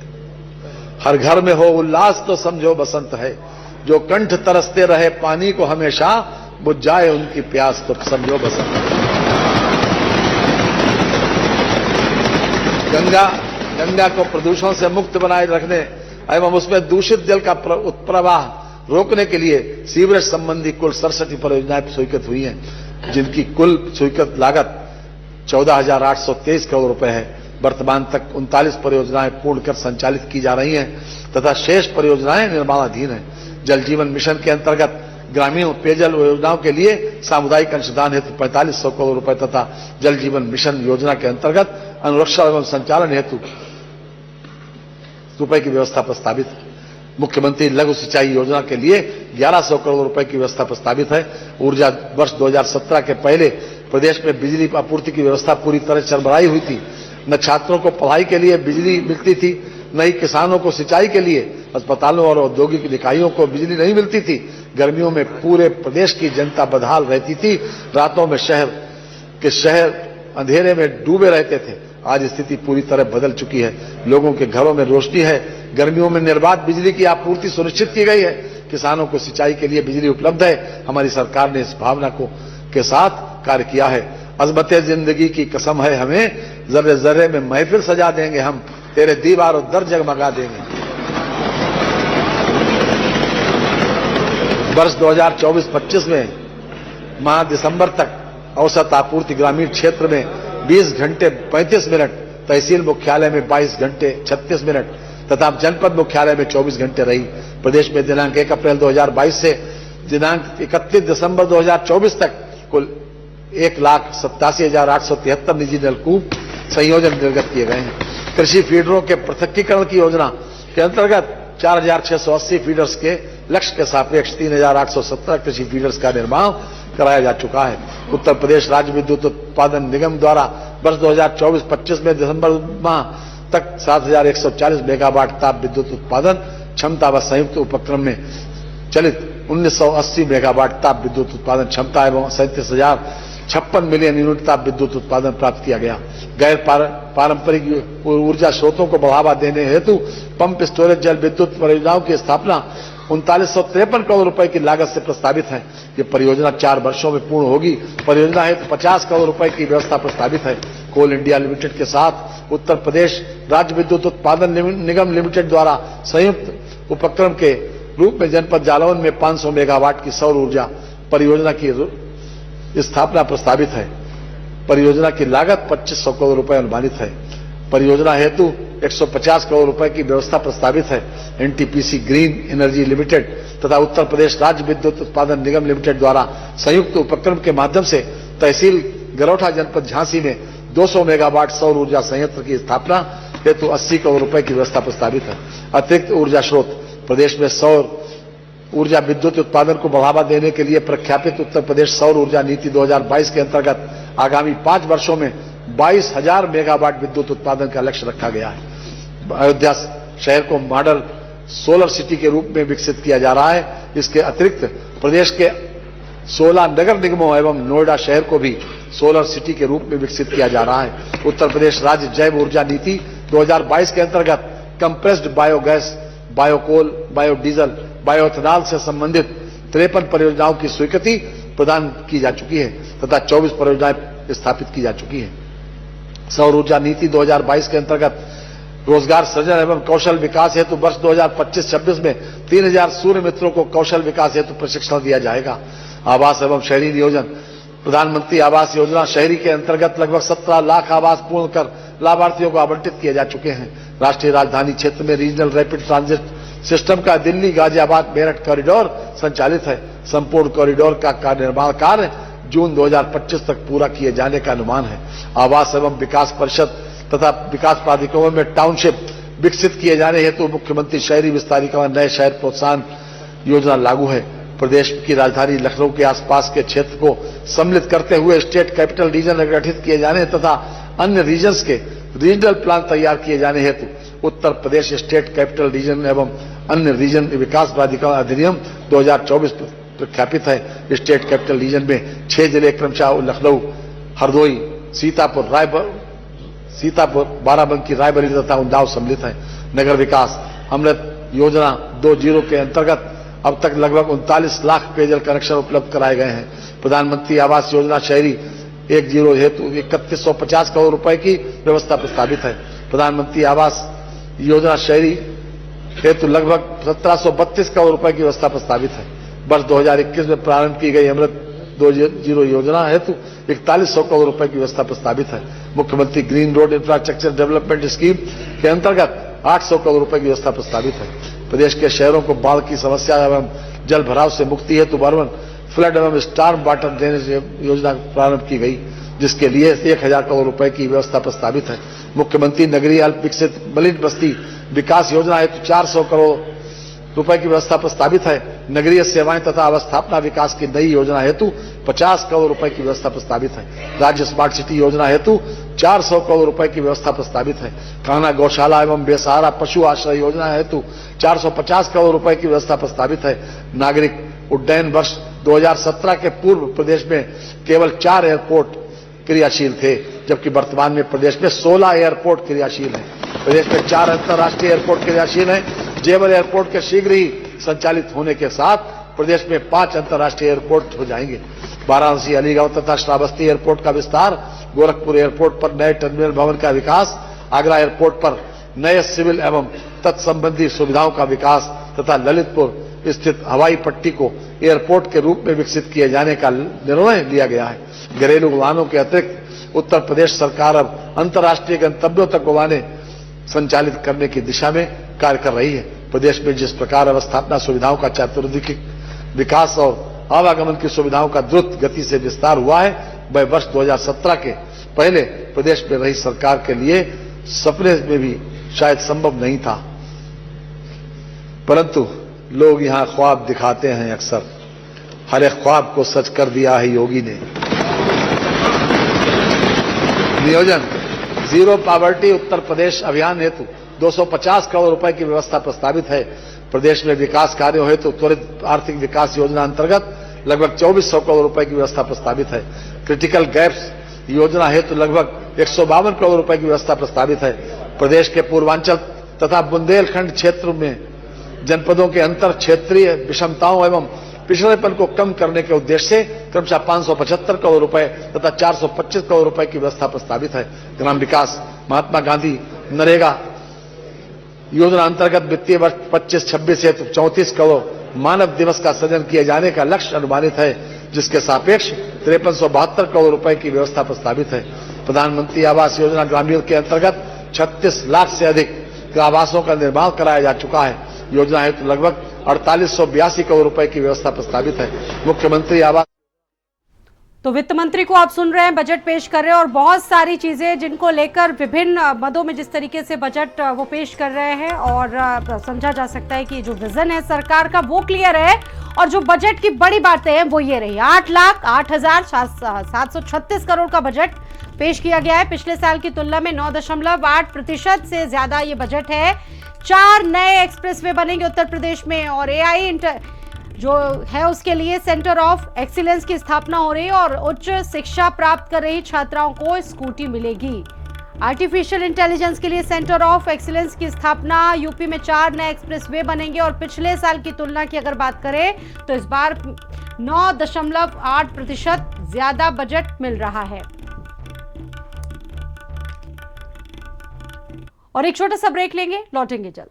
हर घर में हो उल्लास तो समझो बसंत है। जो कंठ तरसते रहे पानी को हमेशा, बुझ जाए उनकी प्यास तो समझो बसंत है। गंगा को प्रदूषण से मुक्त बनाए रखने एवं उसमें दूषित जल का उत्प्रवाह रोकने के लिए सीवरेज संबंधी कुल 67 परियोजनाएं स्वीकृत हुई हैं, जिनकी कुल स्वीकृत लागत 14,823 करोड़ रुपए है। वर्तमान तक 39 परियोजनाएं पूर्ण कर संचालित की जा रही हैं तथा शेष परियोजनाएं निर्माणाधीन हैं। जल जीवन मिशन के अंतर्गत ग्रामीण पेयजल योजनाओं के लिए सामुदायिक अंशदान हेतु 4500 करोड़ रुपए तथा जल जीवन मिशन योजना के अंतर्गत अनुरक्षण एवं संचालन हेतु रुपए की व्यवस्था प्रस्तावित है। मुख्यमंत्री लघु सिंचाई योजना के लिए 1100 करोड़ रुपए की व्यवस्था प्रस्तावित है। ऊर्जा वर्ष 2017 के पहले प्रदेश में बिजली आपूर्ति की व्यवस्था पूरी तरह चरमराई हुई थी। न छात्रों को पढ़ाई के लिए बिजली मिलती थी, न ही किसानों को सिंचाई के लिए, अस्पतालों और औद्योगिक इकाइयों को बिजली नहीं मिलती थी। गर्मियों में पूरे प्रदेश की जनता बदहाल रहती थी। रातों में शहर अंधेरे में डूबे रहते थे। आज स्थिति पूरी तरह बदल चुकी है। लोगों के घरों में रोशनी है। गर्मियों में निर्बाध बिजली की आपूर्ति सुनिश्चित की गई है। किसानों को सिंचाई के लिए बिजली उपलब्ध है। हमारी सरकार ने इस भावना के साथ कार्य किया है। अज़मते जिंदगी की कसम है हमें, जर्रे जर्रे में महफिल सजा देंगे हम, तेरे दीवारों दर जगमगा देंगे। वर्ष 2024-25 में माह दिसंबर तक औसत आपूर्ति ग्रामीण क्षेत्र में 20 घंटे 35 मिनट, तहसील मुख्यालय में 22 घंटे 36 मिनट तथा जनपद मुख्यालय में 24 घंटे रही। प्रदेश में दिनांक 1 अप्रैल 2022 से दिनांक 31 दिसंबर 2024 तक कुल 1,87,873 निजी नलकूप संयोजन निर्गत किए गए हैं। कृषि फीडरों के पृथकीकरण की योजना के अंतर्गत 4,680 फीडर्स के लक्ष्य के सापेक्ष 3,817 कृषि फीडर्स का निर्माण कराया जा चुका है। उत्तर प्रदेश राज्य विद्युत उत्पादन निगम द्वारा वर्ष 2024-25 में दिसंबर माह तक 7,140 मेगावाट ताप विद्युत उत्पादन क्षमता व संयुक्त उपक्रम में चलित 1980 मेगावाट ताप विद्युत उत्पादन क्षमता एवं 37,056 मिलियन यूनिट ताप विद्युत उत्पादन प्राप्त किया गया। गैर पारंपरिक ऊर्जा स्रोतों को बढ़ावा देने हेतु पंप स्टोरेज जल विद्युत परियोजनाओं की स्थापना 3953 करोड़ रुपए की लागत से प्रस्तावित है। ये परियोजना 4 वर्षों में पूर्ण होगी। परियोजना हेतु 50 करोड़ रुपए की व्यवस्था प्रस्तावित है। कोल इंडिया लिमिटेड के साथ उत्तर प्रदेश राज्य विद्युत उत्पादन निगम लिमिटेड द्वारा संयुक्त उपक्रम के रूप में जनपद जालौन में 500 मेगावाट की सौर ऊर्जा परियोजना की स्थापना प्रस्तावित है। परियोजना की लागत 2500 करोड़ रुपए अनुमानित है। परियोजना हेतु 150 करोड़ रुपए की व्यवस्था प्रस्तावित है। एनटीपीसी ग्रीन एनर्जी लिमिटेड तथा उत्तर प्रदेश राज्य विद्युत उत्पादन निगम लिमिटेड द्वारा संयुक्त उपक्रम के माध्यम से तहसील गरौठा जनपद झांसी में 200 मेगावाट सौर ऊर्जा संयंत्र की स्थापना हेतु 80 करोड़ रुपए की व्यवस्था प्रस्तावित है। अतिरिक्त ऊर्जा स्रोत प्रदेश में सौर ऊर्जा विद्युत उत्पादन को बढ़ावा देने के लिए प्रख्यापित उत्तर प्रदेश सौर ऊर्जा नीति 2022 के अंतर्गत आगामी 5 वर्षों में 22,000 मेगावाट विद्युत उत्पादन का लक्ष्य रखा गया है। अयोध्या शहर को मॉडल सोलर सिटी के रूप में विकसित किया जा रहा है। इसके अतिरिक्त प्रदेश के 16 नगर निगमों एवं नोएडा शहर को भी सोलर सिटी के रूप में विकसित किया जा रहा है। उत्तर प्रदेश राज्य जैव ऊर्जा नीति 2022 के अंतर्गत compressed biogas, biocoal, biodiesel, bioethanol से संबंधित 53 परियोजनाओं की स्वीकृति प्रदान की जा चुकी है तथा 24 परियोजनाएं स्थापित की जा चुकी है। सौर ऊर्जा नीति 2022 के अंतर्गत रोजगार सृजन एवं कौशल विकास हेतु वर्ष 2025-26 में 3,000 सूर्य मित्रों को कौशल विकास हेतु प्रशिक्षण दिया जाएगा। आवास एवं शहरी नियोजन प्रधानमंत्री आवास योजना शहरी के अंतर्गत लगभग 17 लाख आवास पूर्ण कर लाभार्थियों को आवंटित किए जा चुके हैं। राष्ट्रीय राजधानी क्षेत्र में रीजनल रैपिड ट्रांजिट सिस्टम का दिल्ली गाजियाबाद मेरठ कॉरिडोर संचालित है। संपूर्ण कॉरिडोर का निर्माण कार्य जून 2025 तक पूरा किए जाने का अनुमान है। आवास एवं विकास परिषद तथा विकास प्राधिकरणों में टाउनशिप विकसित किए जाने हेतु मुख्यमंत्री शहरी विस्तारीकरण नए शहर प्रोत्साहन योजना लागू है। प्रदेश की राजधानी लखनऊ के आसपास के क्षेत्र को सम्मिलित करते हुए स्टेट कैपिटल रीजन गठित किए जाने तथा अन्य रीजन्स के रीजनल प्लान तैयार किए जाने हेतु Uttar Pradesh state capital region एवं अन्य रीजन विकास प्राधिकरण अधिनियम 2024 प्रख्यापित है। स्टेट कैपिटल रीजन में 6 जिले क्रमशः लखनऊ, हरदोई, सीतापुर, बाराबंकी, रायबरेली तथा उन्नाव सम्मिलित है। नगर विकास अमृत योजना 2.0 के अंतर्गत अब तक लगभग 39 लाख पेयजल कनेक्शन उपलब्ध कराए गए हैं। प्रधानमंत्री आवास योजना शहरी 1.0 हेतु 3150 करोड़ रुपए की व्यवस्था प्रस्तावित है। प्रधानमंत्री आवास योजना शहरी हेतु लगभग 1732 करोड़ रुपए की व्यवस्था प्रस्तावित है। वर्ष 2021 में प्रारंभ की गई अमृत 2.0 योजना हेतु 4100 करोड़ रुपए की व्यवस्था प्रस्तावित है। मुख्यमंत्री green road infrastructure development scheme के अंतर्गत 800 करोड़ रुपए की व्यवस्था प्रस्तावित है। प्रदेश के शहरों को बाढ़ की समस्या एवं जल भराव से मुक्ति हेतु अर्बन फ्लड एवं स्टार्म वाटर ड्रेनेज योजना प्रारंभ की गई, जिसके लिए 1000 करोड़ रुपए की व्यवस्था प्रस्तावित है। मुख्यमंत्री नगरीय अल्प विकसित मलिन बस्ती विकास योजना हेतु 400 करोड़ रुपए की व्यवस्था प्रस्तावित है। नगरीय सेवाएं तथा अवस्थापना विकास की नई योजना हेतु 50 करोड़ रुपए की व्यवस्था प्रस्तावित है। राज्य स्मार्ट सिटी योजना हेतु 400 करोड़ रुपए की व्यवस्था प्रस्तावित है। कान्हा गौशाला एवं बेसहारा पशु आश्रय योजना हेतु 450 करोड़ रुपए की व्यवस्था प्रस्तावित है। नागरिक उड्डयन वर्ष 2017 के पूर्व प्रदेश में केवल 4 एयरपोर्ट क्रियाशील थे, जबकि वर्तमान में प्रदेश में 16 एयरपोर्ट क्रियाशील हैं। प्रदेश में 4 अंतर्राष्ट्रीय एयरपोर्ट क्रियाशील हैं। जेवर एयरपोर्ट के शीघ्र ही संचालित होने के साथ प्रदेश में 5 अंतर्राष्ट्रीय एयरपोर्ट हो जाएंगे। वाराणसी, अलीगढ़ तथा श्रावस्ती एयरपोर्ट का विस्तार, गोरखपुर एयरपोर्ट पर नए टर्मिनल भवन का विकास, आगरा एयरपोर्ट पर नए सिविल एवं तत्संबंधी सुविधाओं का विकास तथा ललितपुर स्थित हवाई पट्टी को एयरपोर्ट के रूप में विकसित किए जाने का निर्णय लिया गया है। घरेलू उड़ानों के अतिरिक्त उत्तर प्रदेश सरकार अब अंतर्राष्ट्रीय गंतव्यों तक उड़ानें संचालित करने की दिशा में कार्य कर रही है। प्रदेश में जिस प्रकार अवस्थापना सुविधाओं का चतुर्दिक विकास और आवागमन की सुविधाओं का द्रुत गति से विस्तार हुआ है, वह वर्ष 2017 के पहले प्रदेश में रही सरकार के लिए सपने में भी शायद संभव नहीं था। परंतु लोग यहां ख्वाब दिखाते हैं अक्सर, हर एक ख्वाब को सच कर दिया है योगी ने। नियोजन जीरो पॉवर्टी उत्तर प्रदेश अभियान हेतु 250 करोड़ रुपए की व्यवस्था प्रस्तावित है। प्रदेश में विकास कार्यों हेतु त्वरित आर्थिक विकास योजना अंतर्गत लगभग 2400 करोड़ रुपए की व्यवस्था प्रस्तावित है। क्रिटिकल गैप्स योजना हेतु लगभग 152 करोड़ रुपए की व्यवस्था प्रस्तावित है। प्रदेश के पूर्वांचल तथा बुंदेलखंड क्षेत्र में जनपदों के अंतर क्षेत्रीय विषमताओं एवं पिछड़ेपन को कम करने के उद्देश्य से क्रमशः 575 करोड़ रुपए तथा 425 करोड़ रुपए की व्यवस्था प्रस्तावित है। ग्राम विकास महात्मा गांधी नरेगा योजना अंतर्गत वित्तीय वर्ष 25-26 हेतु 34 करोड़ मानव दिवस का सृजन किए जाने का लक्ष्य अनुमानित है, जिसके सापेक्ष 5372 करोड़ रुपए की व्यवस्था प्रस्तावित है। प्रधानमंत्री आवास योजना ग्रामीण के अंतर्गत 36 लाख से अधिक आवासों का निर्माण कराया जा चुका है। योजना हेतु लगभग 4882 करोड़ रुपए की व्यवस्था प्रस्तावित है। मुख्यमंत्री आवास तो वित्त मंत्री को आप सुन रहे हैं, बजट पेश कर रहे हैं और बहुत सारी चीजें जिनको लेकर विभिन्न मदों में जिस तरीके से बजट वो पेश कर रहे हैं और समझा जा सकता है कि जो विजन है सरकार का वो क्लियर है। और जो बजट की बड़ी बातें हैं वो ये रही, 8,08,736 करोड़ का बजट पेश किया गया है। पिछले साल की तुलना में 9.8% से ज्यादा ये बजट है। 4 नए एक्सप्रेसवे बनेंगे उत्तर प्रदेश में और AI जो है उसके लिए सेंटर ऑफ एक्सीलेंस की स्थापना हो रही है और उच्च शिक्षा प्राप्त कर रही छात्राओं को स्कूटी मिलेगी। आर्टिफिशियल इंटेलिजेंस के लिए सेंटर ऑफ एक्सीलेंस की स्थापना, यूपी में 4 नए एक्सप्रेसवे बनेंगे और पिछले साल की तुलना की अगर बात करें तो इस बार 9.8% ज्यादा बजट मिल रहा है। और एक छोटा सा ब्रेक लेंगे, लौटेंगे जल्द।